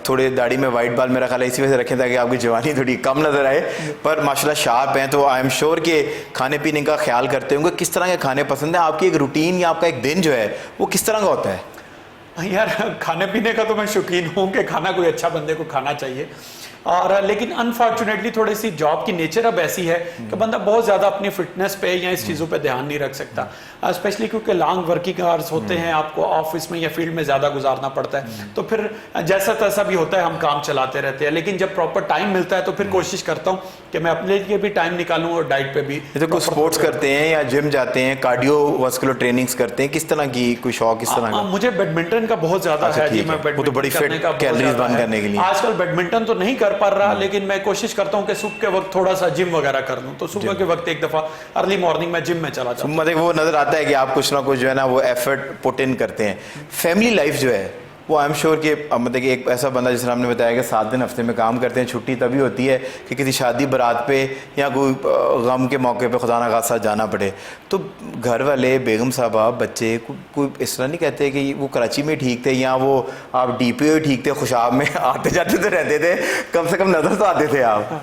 थोड़े दाढ़ी में वाइट बाल मेरा ख्याल है इसी वजह से रखें ताकि आपकी जवानी थोड़ी कम नज़र आए, पर माशाल्लाह शार्प हैं। तो आई एम श्योर कि खाने पीने का ख्याल करते होंगे। किस तरह के खाने पसंद है आपकी? एक रूटीन या आपका एक दिन जो है वो किस तरह का होता है? यार, खाने पीने का तो मैं शौकीन हूँ कि खाना कोई अच्छा बंदे को खाना चाहिए, और लेकिन अनफॉर्चुनेटली थोड़ी सी जॉब की नेचर अब ऐसी है कि बंदा बहुत ज़्यादा अपनी फिटनेस पे या इस चीज़ों पे ध्यान नहीं रख सकता, स्पेशली क्योंकि लॉन्ग वर्किंग आवर्स होते हैं, आपको ऑफिस में या फील्ड में ज़्यादा गुजारना पड़ता है, तो फिर जैसा तैसा भी होता है हम काम चलाते रहते हैं। लेकिन जब प्रॉपर टाइम मिलता है तो फिर कोशिश करता हूँ कि मैं अपने लिए भी टाइम निकालूँ और डाइट पे भी। तो कुछ स्पोर्ट्स करते हैं या जिम जाते हैं, कार्डियो वास्कुलर ट्रेनिंग्स करते हैं, किस तरह की कोई शौक किस तरह का? मुझे बैडमिंटन का बहुत ज़्यादा है जी। मैं वो तो बड़ी फिट कैलोरीज बर्न करने के लिए आजकल बैडमिंटन तो नहीं कर पा रहा, लेकिन मैं कोशिश करता हूँ कि सुबह के वक्त थोड़ा सा जिम वगैरह कर लूँ। तो सुबह के वक्त एक दफ़ा अर्ली मॉर्निंग में जिम में चला जाता हूँ। मतलब वो नज़र आता है कि आप कुछ ना कुछ जो है ना वो एफर्ट पुट इन करते हैं। फैमिली लाइफ जो है वो आई एम श्योर कि मतलब कि एक ऐसा बंदा जिसने हमने बताया कि 7 दिन हफ्ते में काम करते हैं, छुट्टी तभी होती है कि किसी शादी बारात पे या कोई गम के मौके पे खुदा ना खासा जाना पड़े, तो घर वाले, बेगम साहबा, बच्चे कोई इस तरह नहीं कहते कि वो कराची में ठीक थे या वो आप DPO ठीक थे, खुशाब में आते जाते तो रहते थे, कम से कम नज़र तो आते थे आप?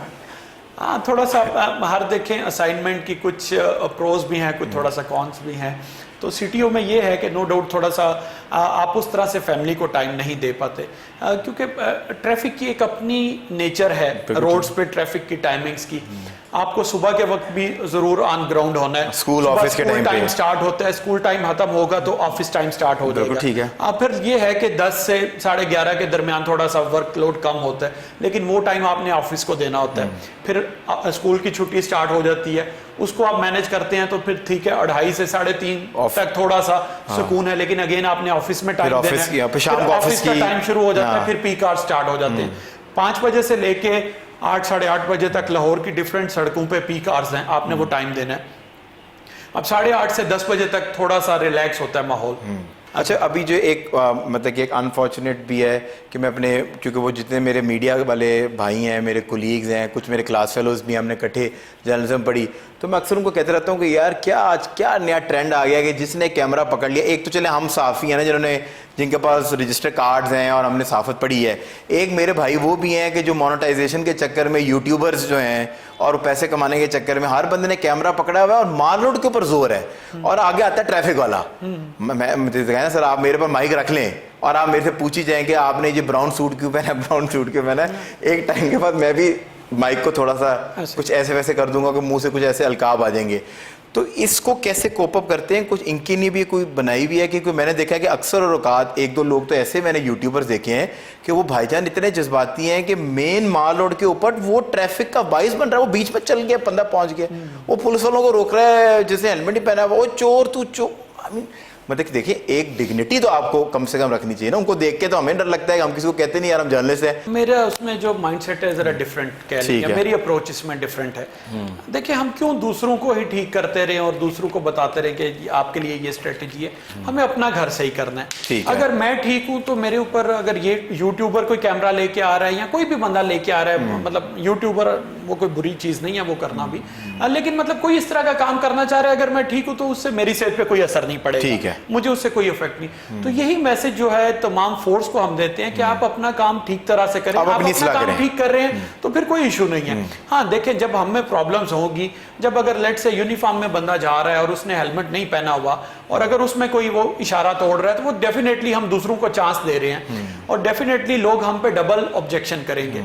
हाँ, थोड़ा सा हर देखें असाइनमेंट की कुछ प्रोज भी हैं, कुछ थोड़ा सा कॉन्स भी हैं। तो CTO में ये है कि नो डाउट थोड़ा सा आप उस तरह से फैमिली को टाइम नहीं दे पाते, क्योंकि ट्रैफिक की एक अपनी नेचर है, रोड्स पे ट्रैफिक की टाइमिंग्स की। आपको सुबह के वक्त भी जरूर ऑन ग्राउंड होना है। स्कूल ऑफिस के टाइम स्टार्ट होता है, स्कूल टाइम खत्म होगा तो ऑफिस टाइम स्टार्ट हो जाएगा। ठीक है। फिर ये है कि 10 से 11:30 के दरमियान थोड़ा सा वर्कलोड कम होता है, लेकिन वो टाइम आपने ऑफिस को देना होता है। फिर स्कूल की छुट्टी स्टार्ट हो जाती है, उसको आप मैनेज करते हैं तो फिर ठीक है, 2:30 से 3:30 तक थोड़ा सा सुकून है, लेकिन अगेन आपने ऑफिस में टाइम देना है, फिर ऑफिस का टाइम शुरू हो जाता है, फिर पीक आवर स्टार्ट हो जाते हैं। 5 बजे से लेके 8, 8:30 बजे तक लाहौर की डिफरेंट सड़कों पे पीक आवर्स हैं, आपने वो टाइम देना है। अब 8:30 से 10 बजे तक थोड़ा सा रिलैक्स होता है माहौल। अच्छा, अभी जो एक मतलब कि एक अनफॉर्चुनेट भी है कि मैं अपने, क्योंकि वो जितने मेरे मीडिया वाले भाई हैं, मेरे कोलीग्स हैं, कुछ मेरे क्लास फेलोज भी, हमने इकट्ठे जर्नलिज्म पढ़ी, तो मैं अक्सर उनको कहते रहता हूँ कि यार क्या आज क्या नया ट्रेंड आ गया कि जिसने कैमरा पकड़ लिया, एक तो चले हम साफ़ी हैं ना जिन्होंने, जिनके पास रजिस्टर कार्ड्स हैं और हमने साफत पढ़ी है, एक मेरे भाई वो भी हैं कि जो मोनेटाइजेशन के चक्कर में यूट्यूबर्स जो हैं और पैसे कमाने के चक्कर में हर बंदे ने कैमरा पकड़ा हुआ है और मार रोड के ऊपर जोर है, और आगे आता है ट्रैफिक वाला। मैं मुझे कहना सर आप मेरे पर माइक रख लें और आप मेरे से पूछी जाएं कि आपने ये ब्राउन सूट क्यों पहना, ब्राउन सूट क्यों पहना। एक टाइम के बाद मैं भी माइक को थोड़ा सा कुछ ऐसे वैसे कर दूंगा कि मुंह से कुछ ऐसे अलकाब आ जाएंगे। तो इसको कैसे कोप अप करते हैं? कुछ इनकी नहीं भी कोई बनाई हुई है? क्योंकि मैंने देखा है कि अक्सर और औकात 1-2 लोग तो ऐसे मैंने यूट्यूबर्स देखे हैं कि वो भाईजान इतने जज्बाती हैं कि मेन माल रोड के ऊपर वो ट्रैफिक का बाइस बन रहा है, वो बीच में चल गया, बंदा पहुंच गया, वो पुलिस वालों को रोक रहा है, जिसने हेलमेट नहीं पहना वो चोर, तू चोर। मतलब देखिए एक डिग्निटी तो आपको कम से कम रखनी चाहिए ना। उनको देख के तो हमें डर लगता है कि हम किसी को कहते नहीं यार हम जर्नलिस्ट हैं। मेरा उसमें जो माइंडसेट है जरा डिफरेंट कह लीजिए, मेरी अप्रोच इसमें डिफरेंट है। देखिए हम क्यों दूसरों को ही ठीक करते रहे और दूसरों को बताते रहे कि आपके लिए ये स्ट्रेटेजी है, हमें अपना घर सही करना है। अगर मैं ठीक हूं तो मेरे ऊपर अगर ये यूट्यूबर कोई कैमरा लेके आ रहा है या कोई भी बंदा लेके आ रहा है, मतलब यूट्यूबर वो कोई बुरी चीज नहीं है वो करना भी, लेकिन मतलब कोई इस तरह का काम करना चाह रहा है, अगर मैं ठीक हूं तो उससे मेरी सेहत पे कोई असर नहीं पड़ेगा, ठीक है, मुझे उससे कोई इफेक्ट नहीं। तो यही मैसेज जो है तमाम फोर्स को हम देते हैं कि आप अपना काम ठीक तरह से करें, आप अपना काम ठीक कर रहे हैं तो फिर कोई इशू नहीं है। हाँ देखें, जब हमें प्रॉब्लम्स होगी, जब अगर लेट से यूनिफॉर्म में बंदा जा रहा है और उसने हेलमेट नहीं पहना हुआ और अगर उसमें कोई वो इशारा तोड़ रहा है तो वो डेफिनेटली हम दूसरों को चांस दे रहे हैं और डेफिनेटली लोग हम पे डबल ऑब्जेक्शन करेंगे।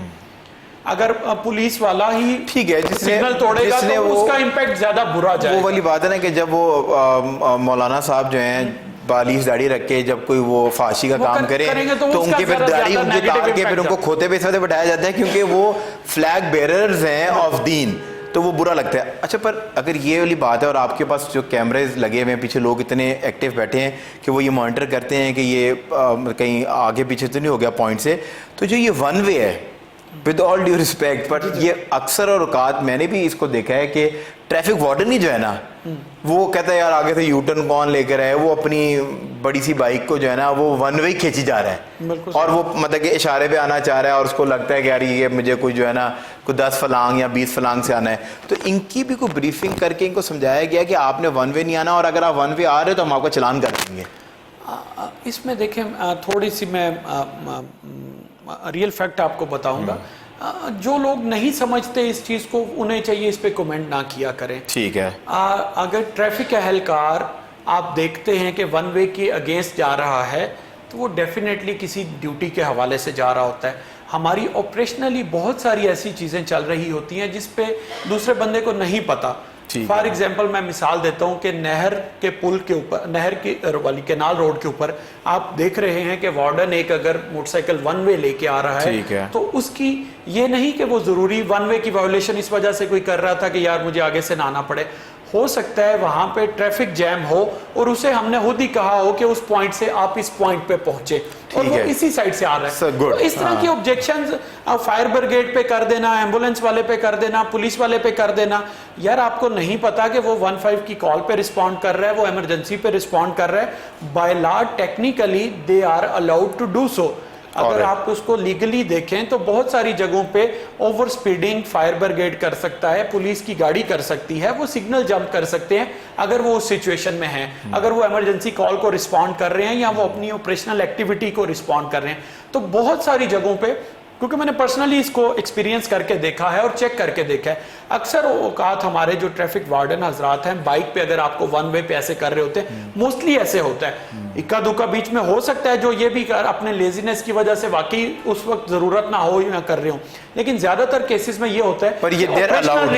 अगर पुलिस वाला ही ठीक है सिग्नल तोड़ेगा तो उसका इम्पैक्ट ज्यादा बुरा जाएगा। वो वाली बात है ना कि जब वो मौलाना साहब जो हैं बालिश दाढ़ी रख के जब कोई वो फांसी का काम करे तो उनके फिर दाढ़ी उनकी उतार के फिर उनको खोते पे से बैठाया जाता है, क्योंकि वो फ्लैग बेरर्स हैं ऑफ दीन, तो वो बुरा लगता है। अच्छा, पर अगर ये वाली बात है और आपके पास जो कैमरेज लगे हुए हैं, पीछे लोग इतने एक्टिव बैठे हैं कि वो ये मॉनिटर करते हैं कि ये कहीं आगे पीछे तो नहीं हो गया पॉइंट से, तो जो ये वन वे है, with all due respect, but ये अक्सर और औकात मैंने भी इसको देखा है कि ट्रैफिक वार्डन ही जो है ना, वो कहता है यार आगे से यू टर्न कौन लेकर आए, वो अपनी बड़ी सी बाइक को जो है ना वो वन वे खींची जा रहा है और वो मतलब कि इशारे पे आना चाह रहा है और उसको लगता है कि यार ये मुझे कोई जो है ना कोई 10 फलांग या 20 फलांग से आना है। तो इनकी भी कोई ब्रीफिंग करके इनको समझाया गया कि आपने वन वे नहीं आना, और अगर आप वन वे आ रहे हो तो हम आपको चलान कर देंगे। इसमें देखें थोड़ी सी मैं रियल फैक्ट आपको बताऊंगा। जो लोग नहीं समझते इस चीज़ को, उन्हें चाहिए इस पे कमेंट ना किया करें। ठीक है। अगर ट्रैफिक एहलकार आप देखते हैं कि वन वे के अगेंस्ट जा रहा है, तो वो डेफिनेटली किसी ड्यूटी के हवाले से जा रहा होता है। हमारी ऑपरेशनली बहुत सारी ऐसी चीज़ें चल रही होती हैं जिस पे दूसरे बंदे को नहीं पता। फॉर एग्जाम्पल मैं मिसाल देता हूँ कि नहर के पुल के ऊपर, नहर की वाली कैनाल रोड के ऊपर आप देख रहे हैं कि वार्डन एक अगर मोटरसाइकिल वन वे लेके आ रहा है, तो उसकी ये नहीं कि वो जरूरी वन वे की वायोलेशन इस वजह से कोई कर रहा था कि यार मुझे आगे से ना आना पड़े। हो सकता है वहां पे ट्रैफिक जैम हो और उसे हमने खुद ही कहा हो कि उस पॉइंट से आप इस पॉइंट पे पहुंचे और वो इसी साइड से आ रहा है। तो इस तरह की ऑब्जेक्शंस फायर ब्रिगेड पे कर देना, एम्बुलेंस वाले पे कर देना, पुलिस वाले पे कर देना। यार आपको नहीं पता कि वो 15 की कॉल पे रिस्पॉन्ड कर रहा है, वो इमरजेंसी पे रिस्पॉन्ड कर रहा है। By law technically they are allowed to do so. अगर आप उसको लीगली देखें तो बहुत सारी जगहों पे ओवर स्पीडिंग फायर ब्रिगेड कर सकता है, पुलिस की गाड़ी कर सकती है, वो सिग्नल जंप कर सकते हैं अगर वो उस सिचुएशन में है, अगर वो इमरजेंसी कॉल को रिस्पॉन्ड कर रहे हैं या वो अपनी ऑपरेशनल एक्टिविटी को रिस्पॉन्ड कर रहे हैं। तो बहुत सारी जगहों पे, क्योंकि मैंने पर्सनली इसको एक्सपीरियंस करके देखा है और चेक करके देखा है, अक्सर औकात हमारे जो ट्रैफिक वार्डन हजरात हैं बाइक पे अगर आपको वन वे पे ऐसे कर रहे होते हैं, मोस्टली ऐसे होता है। इक्का दुक्का बीच में हो सकता है जो ये भी कर अपने लेजीनेस की वजह से वाकई उस वक्त जरूरत ना हो या कर रहे हो, लेकिन ज्यादातर केसेस में ये होता है पर ये ऑपरेशनल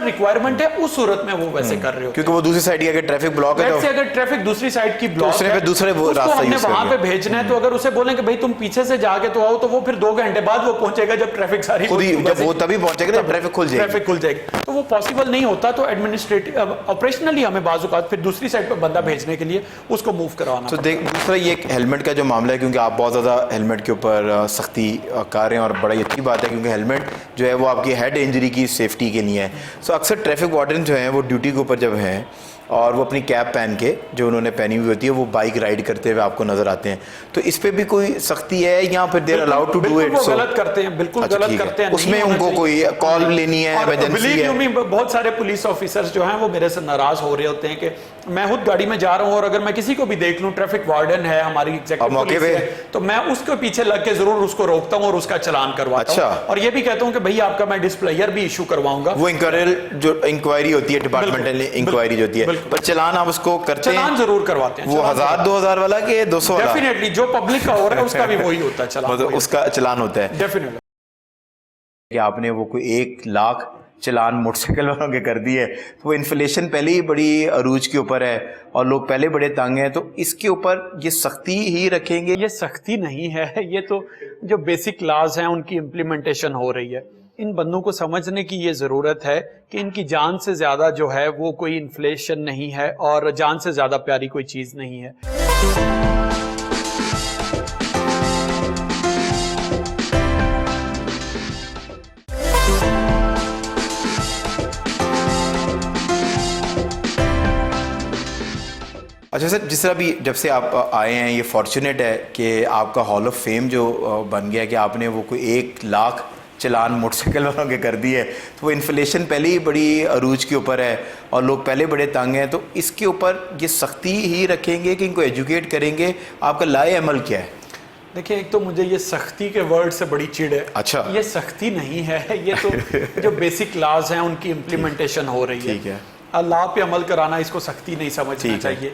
रिक्वायरमेंट है, उस सूरत में वो वैसे कर रहे हो, क्योंकि वो दूसरी साइड अगर ट्रैफिक ब्लॉक है, अगर ट्रैफिक दूसरी साइड की ब्लॉक है, दूसरे वो रास्ता हमने वहां पे भेजना है, तो अगर उसे बोलें कि भाई तुम पीछे से जाके तो आओ, तो वो फिर 2 घंटे बाद वो पहुंचेगा जब ट्रैफिक सारी जब वो तभी पहुंचेगा जब ट्रैफिक खुल जाएगी। तो वो पॉसिबल नहीं होता। तो एडमिनिस्ट्रेटिव ऑपरेशनली हमें बाज़ औक़ात फिर दूसरी साइड पर बंदा भेजने के लिए उसको मूव करवाना। तो दूसरा ये हेलमेट का जो मामला है, क्योंकि आप बहुत ज़्यादा हेलमेट के ऊपर सख्ती कर रहे हैं और बड़ी अच्छी बात है, क्योंकि हेलमेट जो है वो आपकी हेड इंजरी की सेफ्टी के लिए है। सो अक्सर ट्रैफिक वार्डन जो हैं वो ड्यूटी के ऊपर जब हैं और वो अपनी कैप पहन के जो उन्होंने पहनी हुई होती है वो बाइक राइड करते हुए आपको नजर आते हैं, तो इस पे भी कोई सख्ती है या फिर देर अलाउड टू डू इट? वो गलत करते हैं, बिल्कुल गलत करते हैं, उसमें उनको कोई कॉल लेनी है, इमरजेंसी है। बहुत सारे पुलिस ऑफिसर्स जो हैं वो मेरे से नाराज हो रहे होते हैं कि मैं खुद गाड़ी में जा रहा हूं और अगर मैं किसी को भी देख लूं, ट्रैफिक वार्डन है, हमारी एग्जीक्यूटिव पुलिस है, तो मैं उसके पीछे लग के जरूर उसको रोकता हूं और उसका चालान करवाता हूं। और ये भी कहता हूं कि भाई आपका मैं डिस्प्लेयर भी इशू करवाऊंगा। वो इंक्वायरी होती है, डिपार्टमेंटल इंक्वायरी जो होती है, पर चालान आप उसको करते हैं? चालान जरूर करवाते हैं। वो 1000-2000 वाला के 200 वाला? डेफिनेटली जो पब्लिक का हो रहा है उसका भी वही होता है चालान, मतलब उसका चालान होता है डेफिनेटली। कि आपने वो कोई 1 लाख चलान मोटरसाइकिल वालों के कर दिए, तो वो इन्फ्लेशन पहले ही बड़ी अरूज के ऊपर है और लोग पहले बड़े तंग हैं, तो इसके ऊपर ये सख्ती ही रखेंगे? ये सख्ती नहीं है, ये तो जो बेसिक लॉज हैं उनकी इम्प्लीमेंटेशन हो रही है। इन बंदों को समझने की ये ज़रूरत है कि इनकी जान से ज़्यादा जो है वो कोई इन्फ्लेशन नहीं है और जान से ज़्यादा प्यारी कोई चीज़ नहीं है। अच्छा सर, जिस तरह भी जब से आप आए हैं, ये फॉर्चुनेट है कि आपका हॉल ऑफ फेम जो बन गया कि आपने वो कोई 1 लाख चलान मोटरसाइकिल वालों के कर दिए, तो वो इन्फ्लेशन पहले ही बड़ी अरूज के ऊपर है और लोग पहले बड़े तंग हैं, तो इसके ऊपर ये सख्ती ही रखेंगे कि इनको एजुकेट करेंगे? आपका लाए अमल क्या है? देखिए, एक तो मुझे ये सख्ती के वर्ड से बड़ी चिढ़ है। अच्छा, ये सख्ती नहीं है, ये तो जो बेसिक लॉज हैं उनकी इम्प्लीमेंटेशन हो रही है। ठीक है, अल्लाह पे अमल कराना, इसको सख्ती नहीं समझना चाहिए।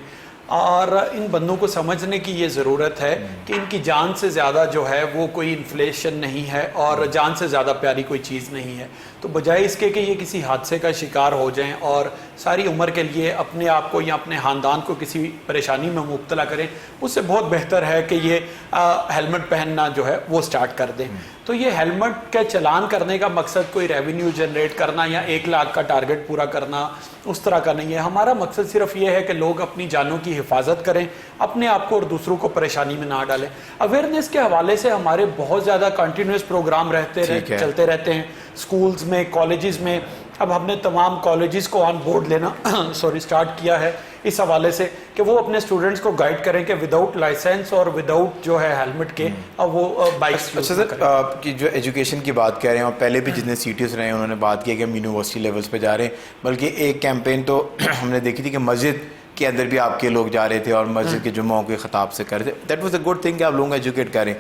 और इन बंदों को समझने की ये ज़रूरत है कि इनकी जान से ज़्यादा जो है वो कोई इन्फ्लेशन नहीं है और जान से ज़्यादा प्यारी कोई चीज़ नहीं है। तो बजाय इसके कि ये किसी हादसे का शिकार हो जाएं और सारी उम्र के लिए अपने आप को या अपने ख़ानदान को किसी परेशानी में मुब्तला करें, उससे बहुत बेहतर है कि ये हेलमेट पहनना जो है वो स्टार्ट कर दें। तो ये हेलमेट का चलान करने का मकसद कोई रेवेन्यू जनरेट करना या 1 लाख का टारगेट पूरा करना उस तरह का नहीं है। हमारा मकसद सिर्फ ये है कि लोग अपनी जानों की हिफाजत करें, अपने आप को और दूसरों को परेशानी में ना डालें। अवेयरनेस के हवाले से हमारे बहुत ज़्यादा कंटिन्यूस प्रोग्राम चलते रहते हैं स्कूल्स में, कॉलेजेस में। अब हमने तमाम कॉलेजेस को ऑन बोर्ड लेना स्टार्ट किया है इस हवाले से कि वो अपने स्टूडेंट्स को गाइड करें कि विदाउट लाइसेंस और विदाउट जो है हेलमेट के अब वो बाइक्स। अच्छा सर, आपकी जो एजुकेशन की बात कर रहे हैं और पहले भी जितने सीटीज रहे हैं उन्होंने बात की कि हम यूनिवर्सिटी लेवल्स पे जा रहे हैं, बल्कि एक कैंपेन तो हमने देखी थी कि मस्जिद के अंदर भी आपके लोग जा रहे थे और मस्जिद के जुम्मों के खिताब से कर रहे थे। That was a good thing कि आप लोगों को एजुकेट करें।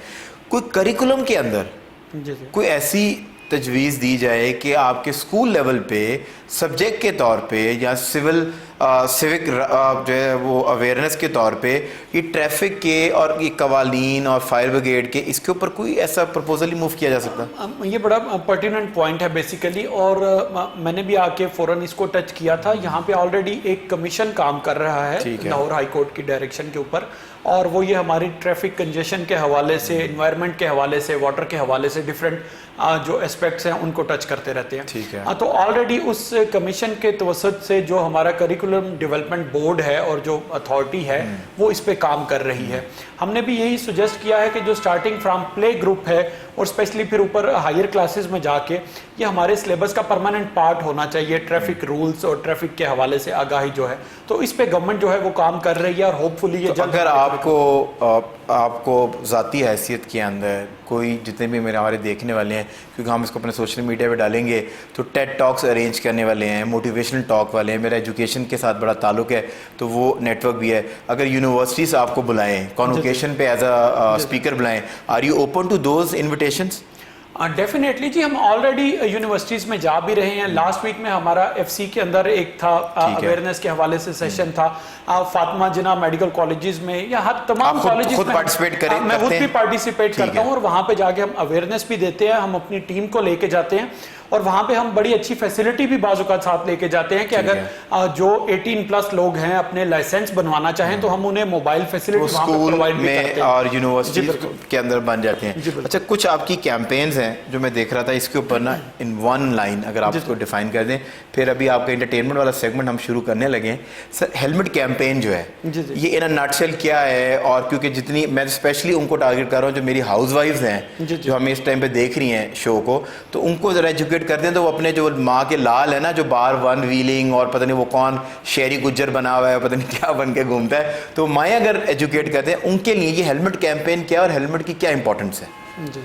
कोई करिकुलम के अंदर कोई ऐसी तजवीज़ दी जाए कि आपके स्कूल लेवल पे सब्जेक्ट के तौर पे या सिविक जो है वो अवेयरनेस के तौर पे ये ट्रैफिक के और ये कवानीन और फायर ब्रिगेड के इसके ऊपर कोई ऐसा प्रपोजल ही मूव किया जा सकता? ये बड़ा पर्टिनेंट पॉइंट है बेसिकली, और मैंने भी आके फ़ौरन इसको टच किया था। यहाँ पे ऑलरेडी एक कमीशन काम कर रहा है लाहौर हाई कोर्ट की डायरेक्शन के ऊपर, और वो ये हमारी ट्रैफिक कंजेशन के हवाले से, एनवायरनमेंट के हवाले से, वाटर के हवाले से डिफरेंट जो एस्पेक्ट्स हैं उनको टच करते रहते हैं। ठीक है। तो ऑलरेडी उस कमीशन के तवसत से जो हमारा करिकुलम डेवलपमेंट बोर्ड है और जो अथॉरिटी है वो इस पे काम कर रही है। हमने भी यही सुजेस्ट किया है कि जो स्टार्टिंग फ्रॉम प्ले ग्रुप है और स्पेशली फिर ऊपर हायर क्लासेस में जाके ये हमारे सिलेबस का परमानेंट पार्ट होना चाहिए, ट्रैफिक रूल्स और ट्रैफिक के हवाले से आगाही जो है। तो इस पे गवर्नमेंट जो है वो काम कर रही है और होपफुली ये तो अगर आपको ज़ाती हैसियत के अंदर कोई, जितने भी मेरे हमारे देखने वाले हैं, क्योंकि हम इसको अपने सोशल मीडिया पे डालेंगे, तो टेड टॉक्स अरेंज करने वाले हैं, मोटिवेशनल टॉक वाले हैं, मेरा एजुकेशन के साथ बड़ा ताल्लुक है तो वो नेटवर्क भी है। अगर यूनिवर्सिटी से आपको बुलाएं, कॉन्वोकेशन पे एज अ स्पीकर बुलाएं, are you open to those invitations? Definitely जी, हम ऑलरेडी यूनिवर्सिटीज़ में जा भी रहे हैं। लास्ट वीक में हमारा एफसी के अंदर एक था अवेयरनेस के हवाले से सेशन था। फातिमा जिन्ना मेडिकल कॉलेजेस में या हर तमाम कॉलेजेस में पार्टिसिपेट करें, मैं खुद भी पार्टिसिपेट करता हूँ और वहाँ पे जाके हम अवेयरनेस भी देते हैं। हम अपनी टीम को लेके जाते हैं और वहाँ पे हम बड़ी अच्छी फैसिलिटी भी बाज़-औक़ात साथ लेके जाते हैं कि अगर जो 18 प्लस लोग हैं अपने लाइसेंस बनवाना चाहें तो हम उन्हें मोबाइल फैसिलिटी स्कूल में और यूनिवर्सिटी के अंदर बन जाते हैं। अच्छा, कुछ आपकी कैंपेन्स हैं जो मैं देख रहा था, इसके ऊपर ना इन वन लाइन अगर आप इसको डिफाइन कर दें, फिर अभी आपका एंटरटेनमेंट वाला सेगमेंट हम शुरू करने लगे हैं। सर, हेलमेट कैंपेन जो है ये इन अ नटशेल क्या है? और क्योंकि जितनी मैं स्पेशली उनको टारगेट कर रहा हूँ जो मेरी हाउसवाइफ्स हैं जो हमें इस टाइम पे देख रही हैं शो को, तो उनको ज़रा एजुकेट करते हैं तो वो अपने जो माँ के लाल है ना, जो बार वन व्हीलिंग और पता नहीं वो कौन शहरी गुज्जर बना हुआ है, पता नहीं क्या बन के घूमता है, तो माएँ अगर एजुकेट करते हैं उनके लिए ये हेलमेट कैंपेन क्या और हेलमेट की क्या इंपॉर्टेंस है? जी,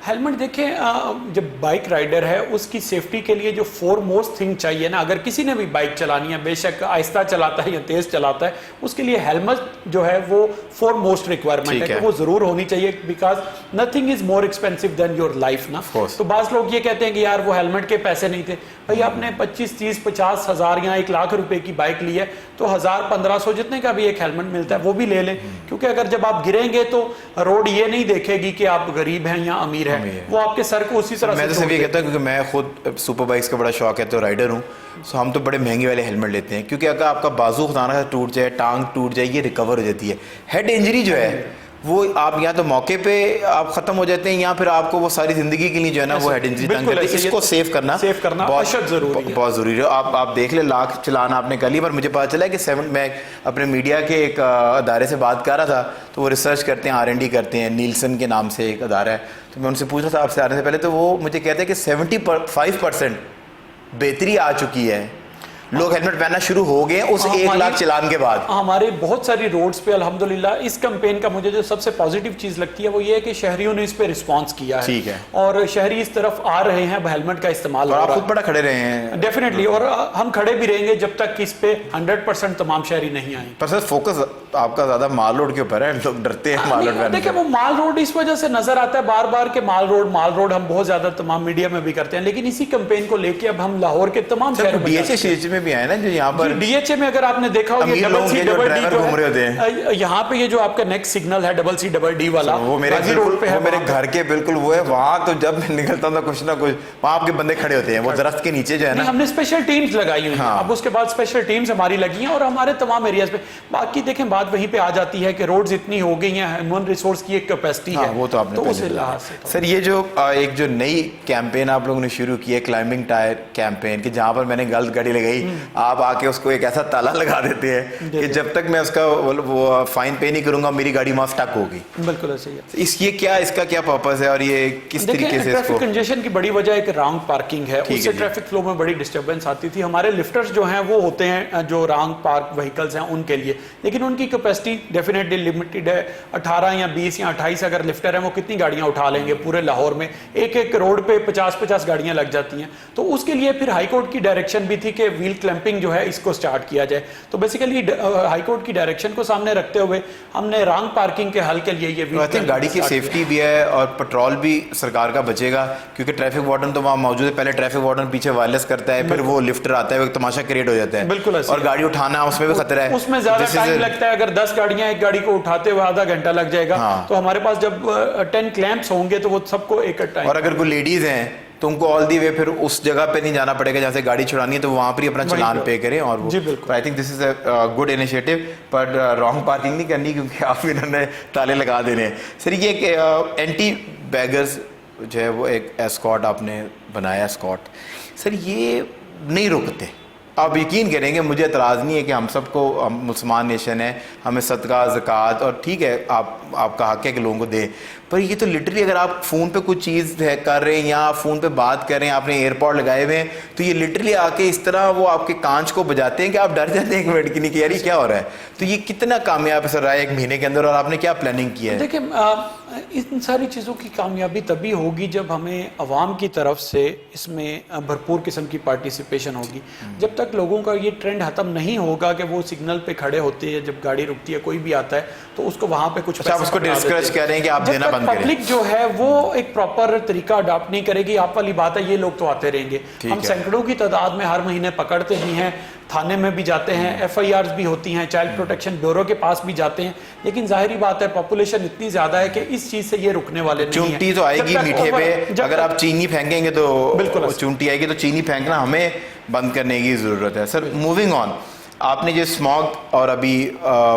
हेलमेट देखें, जब बाइक राइडर है उसकी सेफ्टी के लिए जो फोरमोस्ट थिंग चाहिए ना, अगर किसी ने भी बाइक चलानी है, बेशक आहिस्ता चलाता है या तेज चलाता है, उसके लिए हेलमेट जो है वो फोरमोस्ट रिक्वायरमेंट है कि वो जरूर होनी चाहिए, because nothing is more expensive than your life ना। तो बाज़ लोग ये कहते हैं कि यार वो हेलमेट के पैसे नहीं थे। भाई आपने 25, 30, 50 हज़ार या 1 लाख रुपए की बाइक ली है तो 1000, 1500 जितने का भी एक हेलमेट मिलता है वो भी ले लें, क्योंकि अगर जब आप गिरेंगे तो रोड ये नहीं देखेगी कि आप गरीब हैं या अमीर हैं, वो आपके सर को उसी तरह मैं तो सिर्फ ये कहता हूँ क्योंकि मैं खुद सुपर बाइक्स का बड़ा शौक है तो राइडर हूँ, सो हम तो बड़े महंगे वाले हेलमेट लेते हैं, क्योंकि अगर आपका बाजू खुदा टूट जाए, टांग टूट जाए, ये रिकवर हो जाती है। हेड इंजरी जो है वो आप या तो मौके पे आप खत्म हो जाते हैं या फिर आपको वो सारी जिंदगी के लिए जो है ना वो हेड इंजरी तंग करती है। इसको सेव करना बहुत जरूरी है, बहुत जरूरी है। आप देख ले, लाख चलान आपने कर लिया, पर मुझे पता चला कि मैं अपने मीडिया के एक अदारे से बात कर रहा था, तो वो रिसर्च करते हैं, R&D करते हैं, नीलसन के नाम से एक अदारा है, तो मैं उनसे पूछ रहा था आपसे आने से पहले, तो वो मुझे कहते हैं कि 75% बेहतरी आ चुकी है, लोग हेलमेट पहनना शुरू हो गए उस 1 लाख चलान के बाद। हमारे बहुत सारी रोड्स पे अल्हम्दुलिल्लाह इस कैंपेन का मुझे जो सबसे पॉजिटिव चीज लगती है वो ये है कि शहरियों ने इस पे रिस्पांस किया है। ठीक है। और शहरी इस तरफ आ रहे हैं, हेलमेट का इस्तेमाल, और आप खुद बड़ा खड़े रहे हैं डेफिनेटली, और हम खड़े भी रहेंगे जब तक कि इस पे 100% तमाम शहरी नहीं आए। पर सर फोकस आपका ज्यादा माल रोड के ऊपर है, लोग डरते हैं माल रोड। देखिए वो माल रोड इस वजह से नजर आता है बार बार के माल रोड हम बहुत ज्यादा तमाम मीडिया में भी करते हैं, लेकिन इसी कैंपेन को लेके अब हम लाहौर के तमाम शहरों में में भी आए ना, जो यहाँ पर डीएचए में अगर आपने देखा हो, ये डबल सी डबल डी घूम रहे होते हैं यहाँ पे, ये जो आपका नेक्स्ट सिग्नल है डबल सी डबल डी वाला, वो मेरे रोड पे है, मेरे घर के बिल्कुल वो है। वहाँ तो जब मैं निकलता हूँ कुछ ना कुछ वहाँ आपके बंदे खड़े होते हैं, वो दरख्त के नीचे जो है ना। हमने स्पेशल टीम्स लगाई हुई हैं। अब उसके बाद स्पेशल टीम्स हमारी लगी हैं और हमारे तमाम एरियाज पे। बाकी देखें, बात वहीं पे आ जाती है कि रोड्स इतनी हो गई हैं, ह्यूमन रिसोर्स की एक कैपेसिटी है, वो तो आपने तो उस लिहाज से। सर ये जो एक जो नई कैंपेन आप लोगों ने शुरू की है, क्लाइंबिंग टायर कैंपेन, कि जहाँ पर मैंने गलत गाड़ी लगाई आप आके उसको एक ऐसा ताला लगा देते हैं कि जब तक मैं उसका वो फाइन पे नहीं करूंगा मेरी गाड़ी वहां स्टक होगी। बिल्कुल ऐसे ही है। ये क्या, इसका क्या पर्पस है और ये किस तरीके से ट्रैफिक कंजेशन की बड़ी वजह एक रॉन्ग पार्किंग है, उससे ट्रैफिक फ्लो में बड़ी डिस्टर्बेंस आती थी। हमारे लिफ्टर्स जो हैं वो होते हैं जो रॉन्ग पार्क व्हीकल्स हैं उनके लिए, लेकिन उनकी कैपेसिटी डेफिनेटली लिमिटेड है। 18 या 20 या 28 अगर लिफ्टर है वो कितनी गाड़ियां उठा लेंगे पूरे लाहौर में, एक रोड पे 50-50 गाड़ियां लग जाती हैं। तो उसके लिए फिर हाई कोर्ट की डायरेक्शन भी थी कि व्हील क्लैंपिंग जो है इसको स्टार्ट किया जाए। तो बेसिकली हाई कोर्ट की डायरेक्शन को सामने रखते हुए हमने रॉन्ग पार्किंग के हल के लिए ये व्हील गाड़ी की सेफ्टी भी है और पेट्रोल भी सरकार का बचेगा, क्योंकि ट्रैफिक वार्डन तो वहाँ मौजूद है। पहले ट्रैफिक वार्डन पीछे वायरलेस करता है, फिर वो लिफ्टर आता है, वो तमाशा क्रिएट हो जाता है। बिल्कुल, और गाड़ी उठाना उसमें भी खतरा है, उसमें ज्यादा टाइम लगता है। अगर 10 गाड़ियां एक गाड़ी को उठाते हुए आधा घंटा लग जाएगा, तो हमारे पास जब 10 क्लैंप्स होंगे तो वो सबको एक टाइम। और अगर कोई लेडीज हैं तो उनको ऑल दी वे फिर उस जगह पे नहीं जाना पड़ेगा जहाँ से गाड़ी छुड़ानी है, तो वहाँ पर ही अपना चलान पे करें। और वो I think this is a good initiative, but wrong parking नहीं करनी, क्योंकि आप इन्होंने ताले लगा देने हैं। सर ये एक एंटी बैगर्स जो है वो एक एस्कॉट आपने बनाया, एस्कॉट सर ये नहीं रुकते। आप यकीन करेंगे, मुझे एतराज़ नहीं है कि हम सबको, हम मुसलमान नेशन है, हमें सदका ज़कात और ठीक है आपका हक़ है कि लोगों को दे, पर ये तो लिटरली अगर आप फ़ोन पे कुछ चीज़ है कर रहे हैं या आप फ़ोन पे बात कर रहे हैं, आपने एयरपॉड लगाए हुए हैं, तो ये लिटरली आके इस तरह वो आपके कांच को बजाते हैं कि आप डर जाते हैं एक मिनट की नहीं कि यार ये क्या हो रहा है। तो ये कितना कामयाब सर रहा है 1 महीने के अंदर, और आपने क्या प्लानिंग की है? देखिए, इन सारी चीज़ों की कामयाबी तभी होगी जब हमें अवाम की तरफ से इसमें भरपूर किस्म की पार्टिसिपेशन होगी। जब तक लोगों का ये ट्रेंड ख़त्म नहीं होगा कि वो सिग्नल पे खड़े होते हैं, जब गाड़ी रुकती है कोई भी आता है तो उसको वहाँ पे कुछ आप उसको डिस्करेज कह रहे हैं कि आप देना बंद करें। पब्लिक जो है वो एक प्रॉपर तरीका अडॉप्ट नहीं करेगी, आप वाली बात है, ये लोग तो आते रहेंगे। हम सैकड़ों की तादाद में हर महीने पकड़ते भी हैं, थाने में भी जाते हैं, FIRs भी होती हैं, चाइल्ड प्रोटेक्शन ब्यूरो के पास भी जाते हैं, लेकिन जाहिर बात है पॉपुलेशन इतनी ज्यादा है कि इस चीज से ये रुकने वाले नहीं हैं। चूंटी तो आएगी मीठे पे, अगर आप चीनी फेंकेंगे तो बिल्कुल चूंटी आएगी, तो चीनी फेंकना हमें बंद करने की जरूरत है। सर मूविंग ऑन, आपने जो स्मॉग और अभी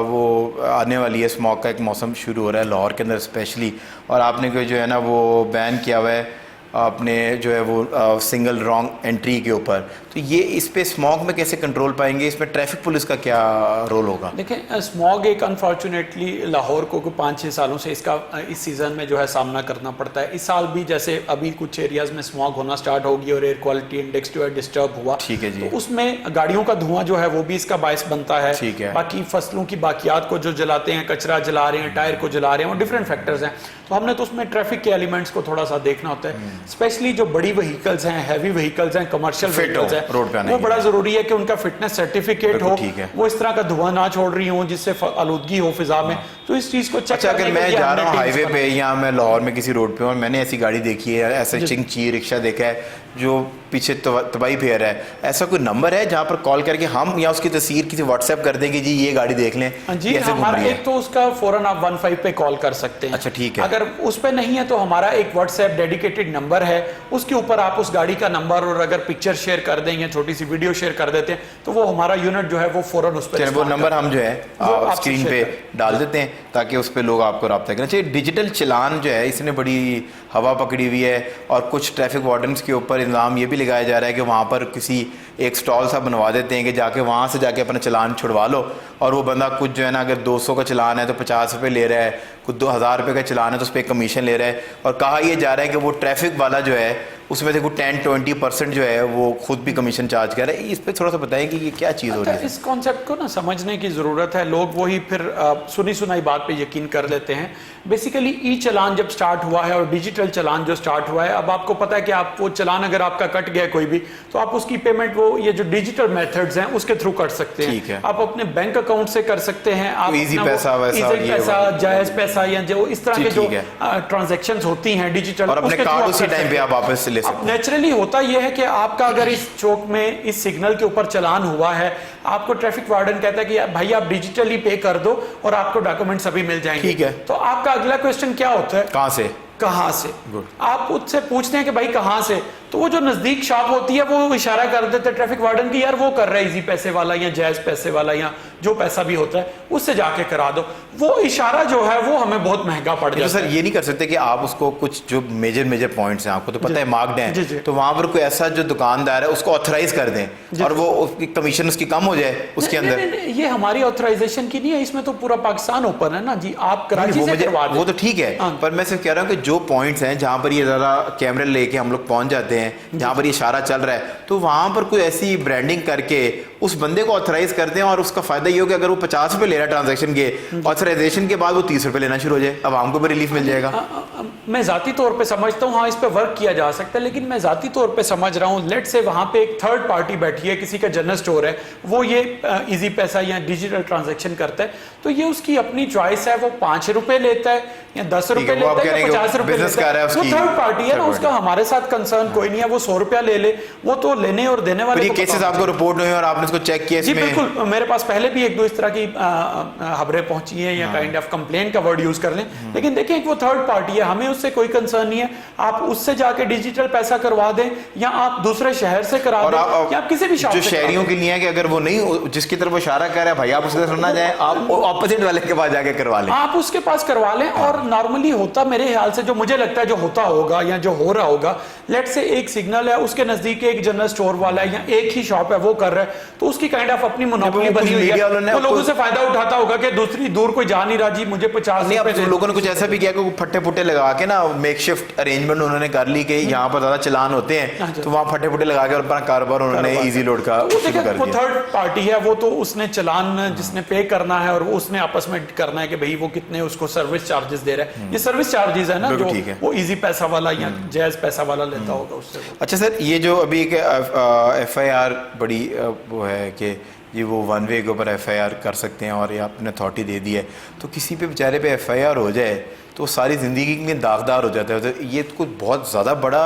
वो आने वाली है स्मॉग का एक मौसम शुरू हो रहा है लाहौर के अंदर स्पेशली, और आपने कोई जो है ना वो बैन किया हुआ है आपने जो है वो सिंगल रॉन्ग एंट्री के ऊपर, तो ये इस पे स्मॉग में कैसे कंट्रोल पाएंगे? इसमें ट्रैफिक पुलिस का क्या रोल होगा? देखें, स्मॉग एक अनफॉर्चुनेटली लाहौर को 5-6 सालों से इसका इस सीज़न में जो है सामना करना पड़ता है। इस साल भी जैसे अभी कुछ एरियाज में स्मॉग होना स्टार्ट होगी और एयर क्वालिटी इंडेक्स जो है डिस्टर्ब हुआ, ठीक है जी, तो उसमें गाड़ियों का धुआं जो है वो भी इसका बायस बनता है। ठीक है, बाकी फसलों की बाकियात को जो जलाते हैं, कचरा जला रहे हैं, टायर को जला रहे हैं, और डिफरेंट फैक्टर्स हैं। तो हमने तो उसमें ट्रैफिक के एलिमेंट्स को थोड़ा सा देखना होता है, स्पेशली जो बड़ी व्हीकल्स हैं, हैवी व्हीकल्स हैं, कमर्शियल व्हीकल्स हैं, रोड पे वो बड़ा जरूरी है कि उनका फिटनेस सर्टिफिकेट हो, वो इस तरह का धुआं ना छोड़ रही हो जिससे आलूदगी हो फिजा में। तो इस चीज को चेक अच्छा, अगर मैं जा रहा हूँ हाईवे पे या मैं लाहौर में किसी रोड पे और मैंने ऐसी गाड़ी देखी है, ऐसा चिंगची रिक्शा देखा है जो पीछे तबाही फेर है, ऐसा कोई नंबर है जहाँ पर कॉल करके हम या उसकी तस्वीर किसी व्हाट्सएप कर दें कि जी ये गाड़ी देख लें? जी, हमारा एक तो उसका फौरन आप 15 पे कॉल कर सकते हैं। अच्छा ठीक है। अगर उस पे नहीं है तो हमारा एक व्हाट्सएप डेडिकेटेड नंबर है, उसके ऊपर आप उस गाड़ी का नंबर और अगर पिक्चर शेयर कर दें या छोटी सी वीडियो शेयर कर देते हैं तो वो हमारा यूनिट जो है वो फौरन उस पर वो नंबर हम जो है स्क्रीन पे डाल देते हैं ताकि उस पर लोग आपको रब्ता करें। चाहिए डिजिटल चालान जो है इसने बड़ी हवा पकड़ी हुई है, और कुछ ट्रैफिक वार्डन्स के ऊपर इल्ज़ाम ये भी लगाया जा रहा है कि वहाँ पर किसी एक स्टॉल सा बनवा देते हैं कि जाके वहाँ से जाके अपना चालान छुड़वा लो, और वो बंदा कुछ जो है ना अगर 200 का चालान है तो 50 रुपये ले रहा है, कुछ 2000 रुपये का चालान है तो उस पर कमीशन ले रहा है, और कहा यह जा रहा है कि वो ट्रैफिक वाला जो है उसमें से कुछ 10-20% जो है वो खुद भी कमीशन चार्ज कर रहा है। इस पर थोड़ा सा बताएं कि ये क्या चीज़ हो रही है? इस कॉन्सेप्ट को ना समझने की ज़रूरत है। लोग वही फिर सुनी सुनाई बात पे यकीन कर लेते हैं। बेसिकली ई चालान जब स्टार्ट हुआ है और डिजिटल चालान जो स्टार्ट हुआ है, अब आपको पता है कि आप वो चालान अगर आपका कट गया कोई भी तो आप उसकी पेमेंट वो ये जो डिजिटल मेथड्स हैं उसके थ्रू कर सकते हैं। आप अपने बैंक अकाउंट से कर सकते हैं, आप इजी पैसा, जायज़ पैसा या जो इस तरह के जो ट्रांजेक्शन होती हैं डिजिटल, और अपने कार्ड उसी टाइम पे आप वापस ले सकते हैं। नेचुरली होता यह है कि आपका अगर इस चौक में इस सिग्नल के ऊपर चालान हुआ है, आपको ट्रैफिक वार्डन कहता है कि भाई आप डिजिटली पे कर दो और आपको डॉक्यूमेंट्स अभी मिल जाएंगे। ठीक है। तो आपका अगला क्वेश्चन क्या होता है? कहां से Good. आप उससे पूछते हैं कि भाई कहां से, तो वो जो नजदीक शॉप होती है वो इशारा कर देते हैं ट्रैफिक वार्डन की, यार वो कर रहा है इजी पैसे वाला या जायज पैसे वाला या जो पैसा भी होता है उससे जाके करा दो। वो इशारा जो है वो हमें बहुत महंगा पड़ जाता है। सर ये नहीं कर सकते कि आप उसको कुछ जो मेजर पॉइंट्स हैं, आपको तो पता है मार्क्ड हैं, तो वहां पर कोई ऐसा जो दुकानदार है उसको ऑथराइज कर दें और वो उसकी कमीशन उसकी कम हो जाए उसके अंदर। ये हमारी ऑथराइजेशन की नहीं है, इसमें तो पूरा पाकिस्तान ओपन है ना जी। आप कराची से करवा दें वो तो ठीक है, पर मैं सिर्फ कह रहा हूँ कि जो पॉइंट्स हैं जहां पर ये ज़रा कैमरे लेके हम लोग पहुंच जाते हैं, जहां पर ये इशारा चल रहा है, तो वहां पर कोई ऐसी ब्रांडिंग करके उस बंदे को ऑथराइज कर दें और उसका फायदा ये हो कि अगर वो 50 रुपए ले रहा है ट्रांजैक्शन के, ऑथराइजेशन के बाद वो 30 रुपए लेना शुरू हो जाए, अब हमको भी रिलीफ मिल जाएगा। मैं जाती तौर पे समझता हूँ हाँ इस पे वर्क किया जा सकता है, लेकिन मैं जाती तौर पे समझ रहा हूँ लेट से वहाँ पे एक थर्ड पार्टी बैठी है, किसी का जनरल स्टोर है, वो ये इजी पैसा या डिजिटल ट्रांजैक्शन करता है, तो ये उसकी अपनी चॉइस है, वो 5 रुपए लेता है या 10 रुपए लेता है या 50 रुपए लेता है, वो थर्ड पार्टी है ना, उसका हमारे साथ कंसर्न कोई नहीं है। वो 100 रुपया ले ले, वो तो लेने और देने वाले केसेस आपको रिपोर्ट हुए और आपने इसको चेक किया? जी बिल्कुल, मेरे पास पहले भी एक दो इस तरह की खबरें पहुंची हैं या काइंड ऑफ कंप्लेन का वर्ड यूज कर लें, लेकिन देखिए वो थर्ड पार्टी है, हमें उससे कोई कंसर्न नहीं है। आप उससे जाके डिजिटल पैसा करवा दें या आप दूसरे शहर से करा दें या आप किसी भी शॉप जो शहरियों के लिए है कि अगर वो नहीं जिसकी तरफ वो इशारा कर रहा है भाई आप उसके तरफ ना जाए, आप ऑपोजिट वाले के पास जाके करवा लें, आप उसके पास करवा लें। और नॉर्मली होता मेरे ख्याल से जो मुझे लगता है जो होता होगा या जो हो रहा होगा, लेट से एक सिग्नल है उसके नजदीक एक जनरल स्टोर वाला है या एक ही शॉप है वो कर रहा है, तो उसकी काइंड ऑफ अपनी मोनोपोली बनी हुई है, वो लोगों से फायदा उठाता होगा कि दूसरी दूर कोई जा नहीं रहा जी मुझे 50 रुपए। लोगों ने कुछ ऐसा भी किया कि फट्टे फुट्टे लगा के ना मेकशिफ्ट अरेंजमेंट उन्होंने कर ली कि यहाँ पर ज्यादा चलान होते हैं तो वहाँ फट्टे फुट्टे लगा के अपना कारोबार उन्होंने इजी लोड का शुरू कर दिया। वो थर्ड पार्टी है, वो तो उसने चलान जिसने पे करना है और वो उसने आपस में करना है कि भाई वो कितने उसको सर्विस चार्जेस दे रहा है, ये सर्विस चार्जेस है ना जो वो इजी पैसा वाला या जायज पैसा वाला लेता होगा उससे। अच्छा सर, ये जो अभी एक FIR बड़ी वो है कि ये वो वन वे के ऊपर FIR कर सकते हैं और ये आपने अथॉरिटी दे दी है, तो किसी पे बेचारे पे FIR हो जाए तो सारी ज़िंदगी में दागदार हो जाता है, तो ये तो कुछ बहुत ज़्यादा बड़ा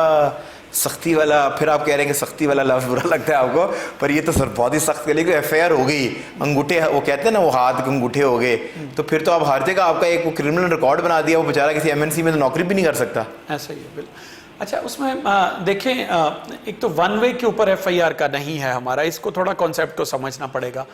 सख्ती वाला, फिर आप कह रहे हैं कि सख्ती वाला लफ्ज़ बुरा लगता है आपको, पर ये तो सर बहुत ही सख्त, लेकिन FIR हो गई, अंगूठे वो कहते हैं ना वो हाथ के अंगूठे हो गए, तो फिर तो आप हर जगह आपका एक वो क्रिमिनल रिकॉर्ड बना दिया, वो बेचारा किसी MNC में तो नौकरी भी नहीं कर सकता। ऐसा ही है बिल्कुल। अच्छा उसमें देखें एक तो वन वे के ऊपर FIR का नहीं है हमारा, इसको थोड़ा कॉन्सेप्ट को समझना पड़ेगा।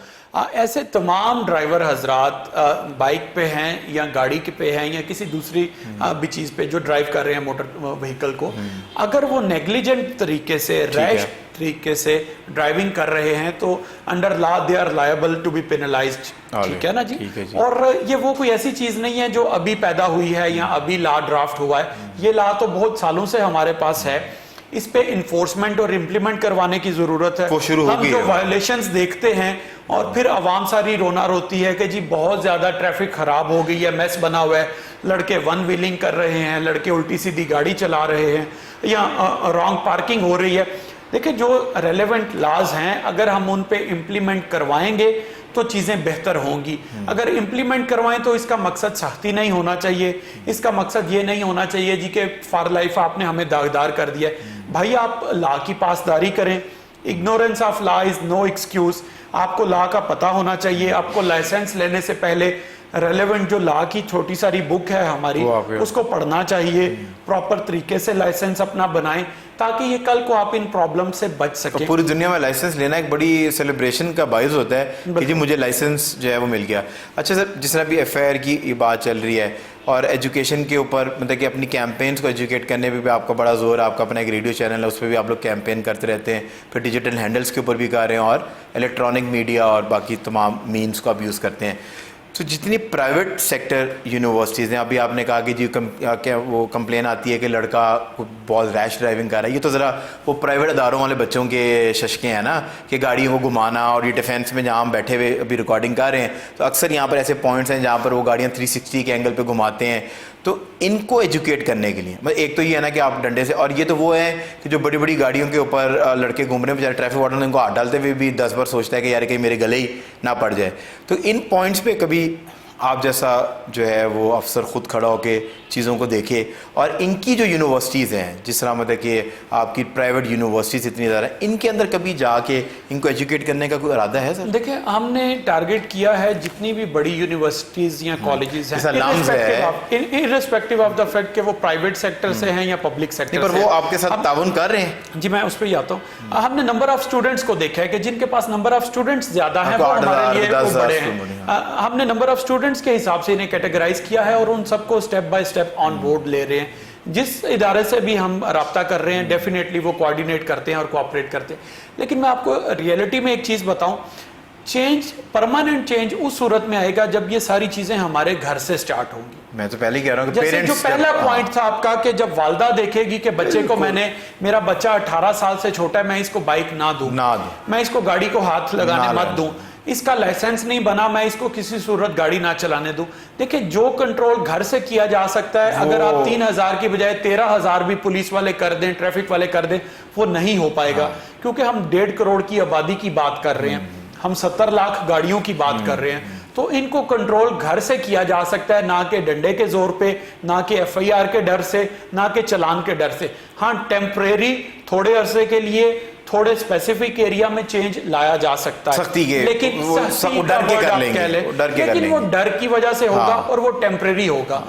ऐसे तमाम ड्राइवर हजरात बाइक पे हैं या गाड़ी के पे हैं या किसी दूसरी भी चीज़ पे जो ड्राइव कर रहे हैं मोटर व्हीकल को, अगर वो नेग्लिजेंट तरीके से रैश तरीके से ड्राइविंग कर रहे हैं तो under law they are liable to be penalised. ठीक है ना जी? और ये वो कोई ऐसी चीज नहीं है जो अभी पैदा हुई है या अभी लॉ ड्राफ्ट हुआ है, ये लॉ तो बहुत सालों से हमारे पास है, इस पे इन्फोर्समेंट और इम्प्लीमेंट करवाने की जरूरत है। हम जो वायलेशंस देखते हैं और फिर आवाम सारी रोना रोती है कि जी बहुत ज्यादा ट्रैफिक खराब हो गई है, मैस बना हुआ है, लड़के वन व्हीलिंग कर रहे हैं, लड़के उल्टी सीधी गाड़ी चला रहे हैं या रॉन्ग पार्किंग हो रही है। देखिए जो रेलेवेंट लॉज हैं अगर हम उन पे इम्प्लीमेंट करवाएंगे तो चीज़ें बेहतर होंगी। अगर इम्प्लीमेंट करवाएं तो इसका मकसद सख्ती नहीं होना चाहिए, इसका मकसद ये नहीं होना चाहिए जी कि फॉर लाइफ आपने हमें दागदार कर दिया। भाई आप लॉ की पासदारी करें, ignorance of law is no excuse. आपको लॉ का पता होना चाहिए, आपको लाइसेंस लेने से पहले रेलेवेंट जो लॉ की छोटी सारी बुक है हमारी उसको पढ़ना चाहिए, प्रॉपर तरीके से लाइसेंस अपना बनाएं ताकि ये कल को आप इन प्रॉब्लम से बच सकें। तो पूरी दुनिया में लाइसेंस लेना एक बड़ी सेलिब्रेशन का बायस होता है कि जी मुझे लाइसेंस जो है वो मिल गया। अच्छा सर, जिस तरह भी FIR की ये बात चल रही है और एजुकेशन के ऊपर मतलब कि अपनी कैंपेन्स को एजुकेट करने पे भी आपका बड़ा जोर है, आपका अपना एक रेडियो चैनल है उस पर भी आप लोग कैंपेन करते रहते हैं, फिर डिजिटल हैंडल्स के ऊपर भी कर रहे हैं और इलेक्ट्रॉनिक मीडिया और बाकी तमाम मीन्स को आप यूज़ करते हैं। तो जितनी प्राइवेट सेक्टर यूनिवर्सिटीज़ हैं, अभी आपने कहा कि जी क्या वो कंप्लेन आती है कि लड़का बहुत रैश ड्राइविंग कर रहा है, ये तो ज़रा वो प्राइवेट अदारों वाले बच्चों के शशके हैं ना कि गाड़ियों को घुमाना, और ये डिफेंस में जहाँ हम बैठे हुए अभी रिकॉर्डिंग कर रहे हैं तो अक्सर यहाँ पर ऐसे पॉइंट्स हैं जहाँ पर वो गाड़ियाँ 360 के एंगल पे घुमाते हैं। तो इनको एजुकेट करने के लिए मतलब एक तो ये है ना कि आप डंडे से, और ये तो वो है कि जो बड़ी बड़ी गाड़ियों के ऊपर लड़के घूम रहे हैं बेचारे, ट्रैफिक वार्डन उनको हाथ डालते हुए भी 10 बार सोचता है कि यार कहीं मेरे गले ही ना पड़ जाए। तो इन पॉइंट्स पे कभी आप जैसा जो है वो अफसर खुद खड़ा होके चीज़ों को देखे, और इनकी जो यूनिवर्सिटीज़ हैं, जिस तरह मतलब कि आपकी प्राइवेट यूनिवर्सिटीज़ इतनी ज़्यादा, इनके अंदर कभी जाके इनको एजुकेट करने का कोई इरादा है सर? देखिए, हमने टारगेट किया है जितनी भी बड़ी यूनिवर्सिटीज़ या कॉलेजेस हैं, इररिस्पेक्टिव ऑफ द फैक्ट कि वो प्राइवेट सेक्टर से हैं या पब्लिक सेक्टर से, पर वो आपके साथ ताउन कर रहे हैं। जी, मैं उस पर ही आता हूँ। हमने नंबर ऑफ स्टूडेंट्स को देखा है कि जिनके पास नंबर ऑफ स्टूडेंट्स ज्यादा है वो हमारे लिए वो बड़े हैं। हमने नंबर ऑफ स्टूडेंट्स के हिसाब से इन्हें कैटेगराइज किया है और उन सबको step by step on board ले रहे हैं। जिस इदारे से भी हम राब्ता कर रहे हैं, डेफिनेटली वो कोऑर्डिनेट करते हैं और कोऑपरेट करते हैं। लेकिन मैं आपको रियलिटी में एक चीज बताऊं, चेंज, परमानेंट चेंज उस सूरत में आएगा जब ये सारी चीजें हमारे घर से स्टार्ट होंगी। मैं तो पहले कह रहा हूं कि जैसे जो पहला पॉइंट था आपका कि जब वालदा देखेगी कि बच्चे को मेरा बच्चा 18 साल से छोटा है, मैं इसको बाइक ना दूं, मैं इसको गाड़ी को हाथ लगाने मत दूं, इसका लाइसेंस नहीं बना, मैं इसको किसी सूरत गाड़ी ना चलाने दूं। देखिए, जो कंट्रोल घर से किया जा सकता है, अगर आप 3,000 की बजाय 13,000 भी पुलिस वाले कर दें, ट्रैफिक वाले कर दें, वो नहीं हो पाएगा। क्योंकि हम 1.5 करोड़ की आबादी की बात कर रहे हैं, हम 70 लाख गाड़ियों की बात कर रहे हैं, तो इनको कंट्रोल घर से किया जा सकता है, ना कि डंडे के जोर पे, ना कि FIR के डर से, ना कि चालान के डर से। हाँ, टेम्परेरी थोड़े अरसे के लिए थोड़े स्पेसिफिक एरिया में चेंज लाया जा सकता है, लेकिन वो डर की वजह से होगा और वो टेम्परेरी होगा।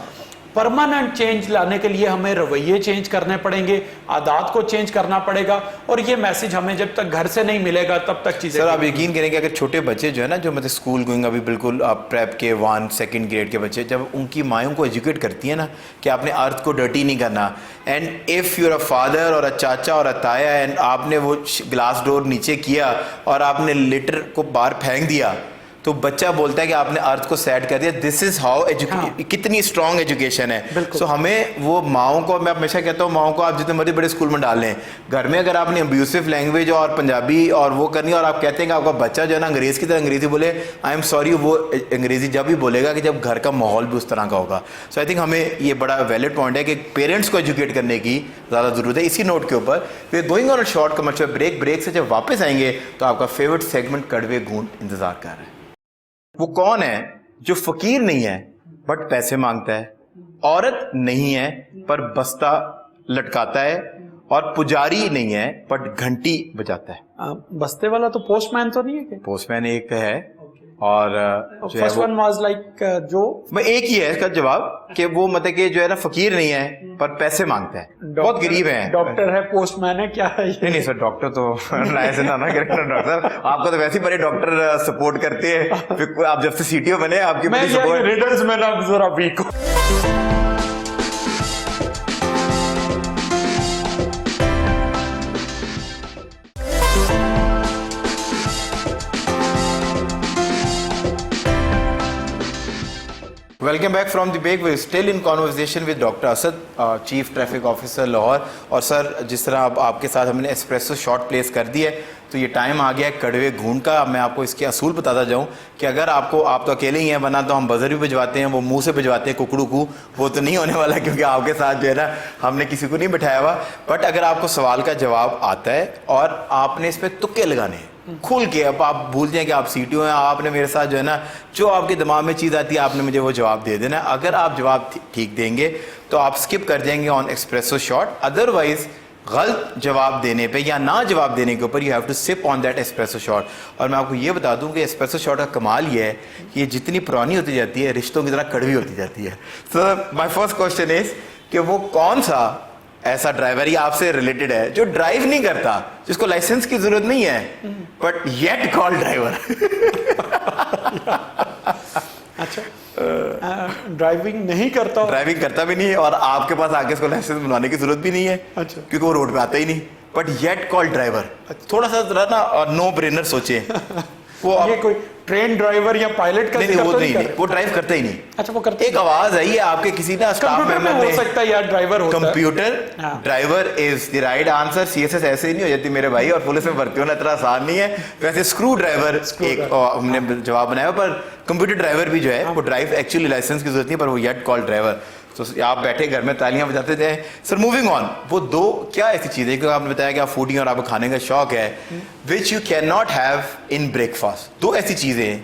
परमानेंट चेंज लाने के लिए हमें रवैये चेंज करने पड़ेंगे, आदात को चेंज करना पड़ेगा, और ये मैसेज हमें जब तक घर से नहीं मिलेगा तब तक चीजें। सर, आप यकीन करेंगे अगर छोटे बच्चे जो है ना, जो मतलब स्कूल गोइंग अभी बिल्कुल आप प्रेप के 1 2 ग्रेड के बच्चे, जब उनकी मायों को एजुकेट करती है ना कि आपने अर्थ को डर्टी नहीं करना, and if you're a father और अ चाचा और अ ताया, एंड आपने वो ग्लास डोर नीचे किया और आपने लिटर को बाहर फेंक दिया, तो बच्चा बोलता है कि आपने अर्थ को सेट कर दिया। दिस इज हाउ एजुकेशन, कितनी स्ट्रॉन्ग एजुकेशन है। सो हमें वो माओं को, मैं हमेशा कहता हूँ माओं को आप जितने मर्जी बड़े स्कूल में डाल लें, घर में अगर आपने अब्यूसिव लैंग्वेज और पंजाबी और वो करनी, और आप कहते हैं कि आपका बच्चा जो है ना अंग्रेज़ की तरह अंग्रेज़ी बोले, आई एम सॉरी, वो अंग्रेज़ी जब भी बोलेगा कि जब घर का माहौल भी उस तरह का होगा। सो आई थिंक हमें ये बड़ा वैलिड पॉइंट है कि पेरेंट्स को एजुकेट करने की ज़्यादा ज़रूरत है। इसी नोट के ऊपर फिर going on a short commercial break से जब वापस आएंगे तो आपका फेवरेट सेगमेंट कड़वे घूंट इंतजार कर रहा है। वो कौन है जो फकीर नहीं है बट पैसे मांगता है, औरत नहीं है पर बस्ता लटकाता है, और पुजारी नहीं है बट घंटी बजाता है? बस्ते वाला तो पोस्टमैन तो नहीं है क्या? पोस्टमैन एक है, और फर्स्ट वन वाज लाइक जो मैं एक ही है इसका जवाब कि वो मतलब कि जो है ना फकीर नहीं है पर पैसे मांगता है, बहुत गरीब है। डॉक्टर है, पोस्टमैन है, क्या है ये? नहीं सर, डॉक्टर तो ऐसे ना डॉक्टर आपको तो वैसे ही बड़े डॉक्टर सपोर्ट करते हैं, आप जब से CTO बने आपकी मैं रिडल्स में ना जरा वीक हूं। Welcome back from the break. We still in conversation with doctor Asad, chief traffic officer Lahore. और सर, जिस तरह अब आपके साथ हमने एस्प्रेसो शॉट प्लेस कर दी है, तो ये टाइम आ गया है कड़वे घूंट का। मैं आपको इसके असूल बताता जाऊं कि अगर आपको, आप तो अकेले ही हैं, बना तो हम बजर भी भिजवाते हैं, वो मुंह से भिजवाते हैं कुकड़ू को, वो तो नहीं होने वाला क्योंकि आपके साथ जो है ना हमने किसी को नहीं बिठाया हुआ। बट अगर आपको सवाल का जवाब आता है और आपने इस पर तुक्के लगाने हैं खुल के, अब आप भूल जाएं कि आप CTO हैं, आपने मेरे साथ जो है ना, जो आपके दिमाग में चीज़ आती है आपने मुझे वो जवाब दे देना है। अगर आप जवाब ठीक देंगे तो आप स्किप कर जाएंगे ऑन एक्सप्रेसो शॉट, अदरवाइज गलत जवाब देने पे या ना जवाब देने के ऊपर you have to sip on that espresso shot. और मैं आपको ये बता दूं कि एस्प्रेसो शॉट का कमाल ये है कि ये जितनी पुरानी होती जाती है रिश्तों की तरह कड़वी होती जाती है। So my first question is कि वो कौन सा ऐसा ड्राइवर, ये आपसे रिलेटेड है, जो ड्राइव नहीं करता, जिसको लाइसेंस की जरूरत नहीं है बट येट कॉल्ड ड्राइवर? अच्छा, ड्राइविंग नहीं करता, ड्राइविंग करता भी नहीं है और आपके पास आके इसको लाइसेंस बनवाने की जरूरत भी नहीं है। अच्छा, क्योंकि वो रोड पे आता ही नहीं, बट येट कॉल्ड ड्राइवर। थोड़ा सा ना नो ब्रेनर सोचे। वो ये कोई ट्रेन ड्राइवर या पायलट का नहीं, वो नहीं, वो ड्राइव करता ही नहीं। अच्छा, वो करते एक आवाज आई है आपके किसी ना स्टाफ मेंबर ने, हो सकता है यार ड्राइवर होता है। Computer driver is the right answer. CSS ऐसे ही नहीं हो जाती मेरे भाई, और पुलिस में भर्ती होना इतना आसान नहीं है। वैसे स्क्रू ड्राइवर एक हमने जवाब बनाया, पर कंप्यूटर ड्राइवर भी जो है वो ड्राइव एक्चुअली लाइसेंस की जरूरत नहीं, पर वो येट कॉल्ड ड्राइवर। तो आप बैठे घर में तालियां बजाते जाए। सर, मूविंग ऑन, वो दो क्या ऐसी चीज़ है, क्योंकि आपने बताया कि आप फूडिंग और आपको खाने का शौक है, which you can not have in breakfast. दो ऐसी चीज़ें हैं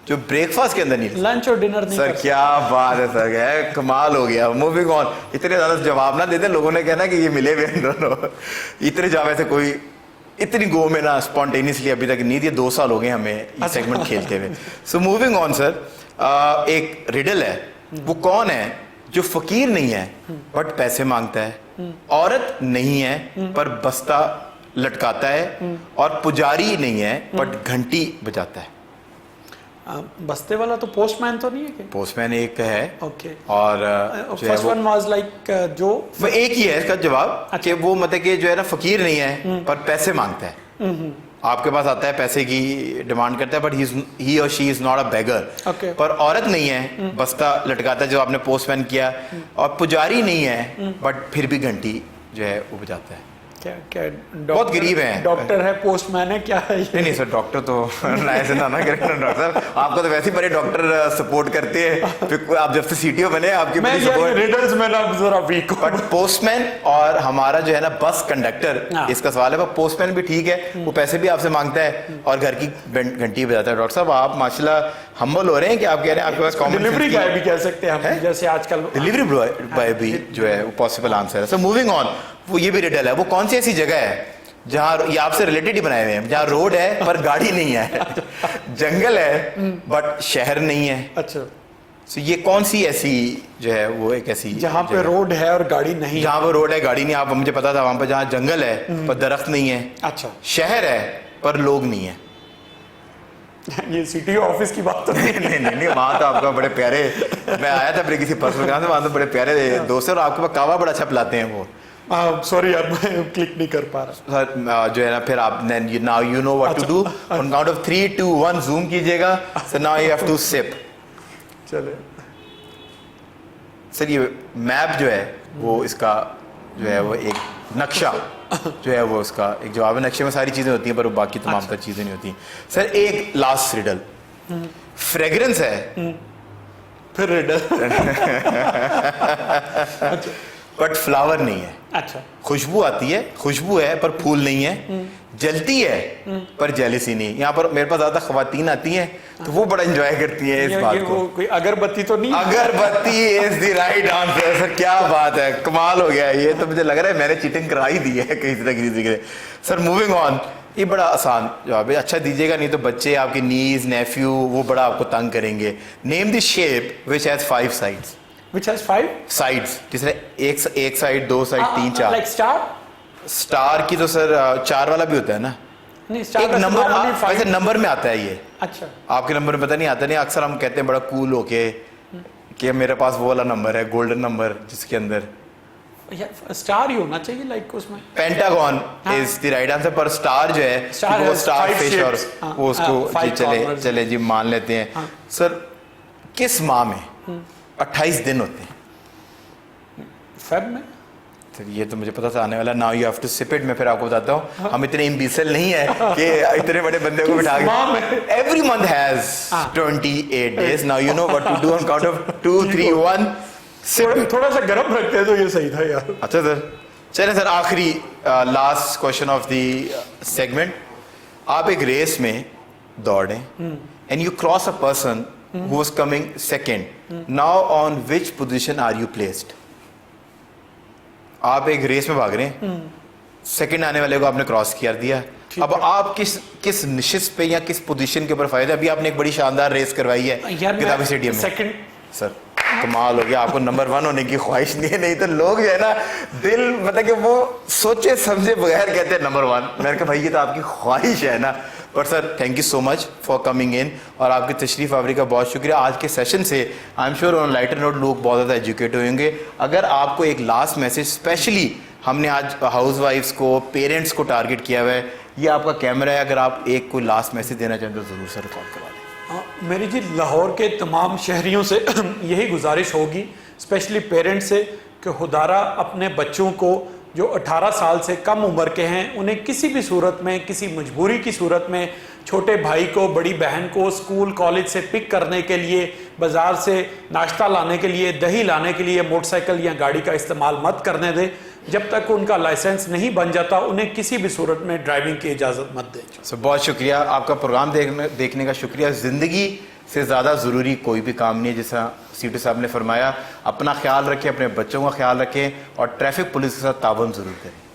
जो ब्रेकफास्ट के अंदर नहीं। लंच और डिनर नहीं सर कर क्या बात है सर, है कमाल हो गया। मूविंग ऑन, इतने ज्यादा जवाब ना देते, लोगों ने कहना कि ये मिले हुए हैं दोनों। इतने जवाब ऐसे कोई इतनी गो में ना स्पॉन्टेनियसली अभी तक नहीं दिए। 2 साल हो गए हमें ये सेगमेंट खेलते हुए। सो मूविंग ऑन सर, एक रिडल है, वो कौन है जो फकीर नहीं है बट पैसे मांगता है, औरत नहीं है पर बस्ता लटकाता है, और पुजारी नहीं है बट घंटी बजाता है। बस्ते वाला तो पोस्टमैन तो नहीं है क्या? पोस्टमैन एक है। ओके। और जो है फर्स्ट वन वाज लाइक जो वो एक ही है इसका जवाब कि वो मतलब कि जो है ना फकीर नहीं है पर पैसे मांगता है। आपके पास आता है, पैसे की डिमांड करता है, बट ही और she is not a beggar. Okay. पर औरत नहीं है, बस्ता लटकाता है जो आपने पोस्टमैन किया, और पुजारी नहीं है बट फिर भी घंटी जो है वो बजाता है। क्या क्या बहुत गरीब हैं। डॉक्टर है, पोस्टमैन है, क्या है ये? नहीं सर, डॉक्टर तो ऐसे ना करें डॉक्टर साहब, आपको तो वैसे ही बड़े डॉक्टर सपोर्ट करते हैं, फिर आप जब से सीटीओ बने आपकी मैं ये रिडल्स में ना जरा वीक हूं। बट पोस्टमैन और हमारा जो है ना बस कंडक्टर, इसका सवाल है। पर पोस्टमैन भी ठीक है, वो पैसे भी आपसे मांगता है और घर की घंटी बजाता है। डॉक्टर साहब आप माशाल्लाह हम्बल हो रहे हैं कि आप कह रहे हैं आपके पास कॉमन डिलीवरी बॉय भी कह सकते हैं हम, जैसे आजकल डिलीवरी बॉय भी जो है वो पॉसिबल आंसर है। सो मूविंग ऑन, वो ये भी रिडल है, वो कौन सी ऐसी जगह है जहाँ, ये आपसे रिलेटेड ही बनाए हुए हैं, जहाँ रोड है पर गाड़ी नहीं है, जंगल है बट शहर नहीं है। अच्छा, तो ये कौन सी ऐसी जो है वो एक ऐसी जहाँ पे रोड है और गाड़ी नहीं? जहाँ पर रोड है गाड़ी नहीं, आप मुझे पता था वहां पर, जहाँ जंगल है पर दरख्त नहीं है। अच्छा, शहर है पर लोग नहीं है। ये सिटी ऑफिस की बात तो नहीं, वहां तो आपका बड़े प्यारे, मैं आया था अपने किसी पर्सनल काम से, वहां तो बड़े प्यारे दोस्त हैं और आपके पास कावा बड़ा अच्छा पिलाते हैं वो। सॉरी यार, मैं क्लिक नहीं कर पा रहा। सर जो है ना, फिर आप now you know what to do. On count of 3 2 1 zoom कीजिएगा। So now you have to sip. चले सर, ये मैप जो है वो इसका जो है वो एक नक्शा जो है वो उसका एक जवाब है। नक्शे में सारी चीजें होती हैं पर वो बाकी तमाम तर चीजें नहीं होती। सर एक लास्ट रिडल, फ्रेग्रेंस है फिर रिडल बट फ्लावर नहीं है। अच्छा, खुशबू आती है, खुशबू है पर फूल नहीं है, जलती है पर जेलिसी नहीं। यहाँ पर मेरे पास ज्यादा खवातीन आती हैं तो वो बड़ा एंजॉय करती है इस बात को। कोई अगरबत्ती तो नहीं? अगरबत्ती is the right answer. Sir क्या बात है, कमाल हो गया। ये तो मुझे लग रहा है मैंने चीटिंग करा ही दी है कहीं से किसी के। सर मूविंग ऑन, ये बड़ा आसान जवाब है, अच्छा दीजिएगा नहीं तो बच्चे आपके नीज नेफ्यू वो बड़ा आपको तंग करेंगे। Name the shape which has 5 sides. Which has 5 sides, जिसमें एक side, 2 side, 3 4। Like star? Star की तो सर 4 वाला भी होता है ना। नहीं, स्टार एक नंबर वैसे नंबर में आता है ये। अच्छा, आपके नंबर में पता नहीं आता नहीं। अक्सर हम कहते हैं बड़ा कूल होके कि मेरे पास वो वाला नंबर है, गोल्डन नंबर, जिसके अंदर स्टार ही होना चाहिए लाइक उसमें। Pentagon is the right answer. पर स्टार जो है Star वो has स्टार 5 फिश और shapes. वो उसको जी 5 corners. चले जी मान लेते हैं। सर किस माह में 28 दिन होते हैं? फेब में? सर ये तो मुझे पता था आने वाला। Now you have to sip it. मैं फिर आपको बताता हूँ, हम इतने इम्बिसल नहीं है कि इतने बड़े बंदे को बिठा के। Every month has 28 days. Now you know what to do. On count of 2 3 1 sip. थोड़ा सा गर्म रखते हैं तो ये सही था यार। अच्छा सर, चलें सर, आखिरी last question of the segment. आप एक रेस में दौड़े and you cross a person who was coming second. Now on which position are you placed? आप एक रेस में भाग रहे हैं, सेकंड आने वाले को आपने क्रॉस कर दिया। अब आप किस निशिस्त पे या किस पोजीशन के ऊपर फायदा? अभी आपने एक बड़ी शानदार रेस करवाई है किताबी स्टेडियम में। सेकंड सर कमाल हो गया, आपको नंबर 1 होने की ख्वाहिश नहीं है। नहीं तो लोग जो है ना दिल मतलब कि वो सोचे समझे बगैर कहते हैं नंबर 1। मैंने कहा भाई ये तो आपकी ख्वाहिश है ना। But sir thank you so much for coming in, और आपकी तशरीफ आवरी का बहुत शुक्रिया। आज के सेशन से I am sure on lighter note लोग बहुत ज़्यादा एजुकेट होंगे। अगर आपको एक लास्ट मैसेज, स्पेशली हमने आज हाउस वाइफ्स को, पेरेंट्स को टारगेट किया हुआ है, ये आपका कैमरा है, अगर आप एक कोई लास्ट मैसेज देना चाहें तो ज़रूर सर रिकॉर्ड करवा दें। मेरी जी लाहौर के तमाम शहरियों से यही गुजारिश होगी, स्पेशली पेरेंट्स से, कि खुदारा अपने बच्चों को जो 18 साल से कम उम्र के हैं, उन्हें किसी भी सूरत में, किसी मजबूरी की सूरत में, छोटे भाई को, बड़ी बहन को स्कूल कॉलेज से पिक करने के लिए, बाज़ार से नाश्ता लाने के लिए, दही लाने के लिए मोटरसाइकिल या गाड़ी का इस्तेमाल मत करने दें। जब तक उनका लाइसेंस नहीं बन जाता उन्हें किसी भी सूरत में ड्राइविंग की इजाज़त मत दें। बहुत शुक्रिया आपका, प्रोग्राम देखने का शुक्रिया। ज़िंदगी से ज़्यादा ज़रूरी कोई भी काम नहीं है। जैसा सीटू साहब ने फरमाया, अपना ख्याल रखें, अपने बच्चों का ख्याल रखें और ट्रैफिक पुलिस के साथ तावन ज़रूर करें।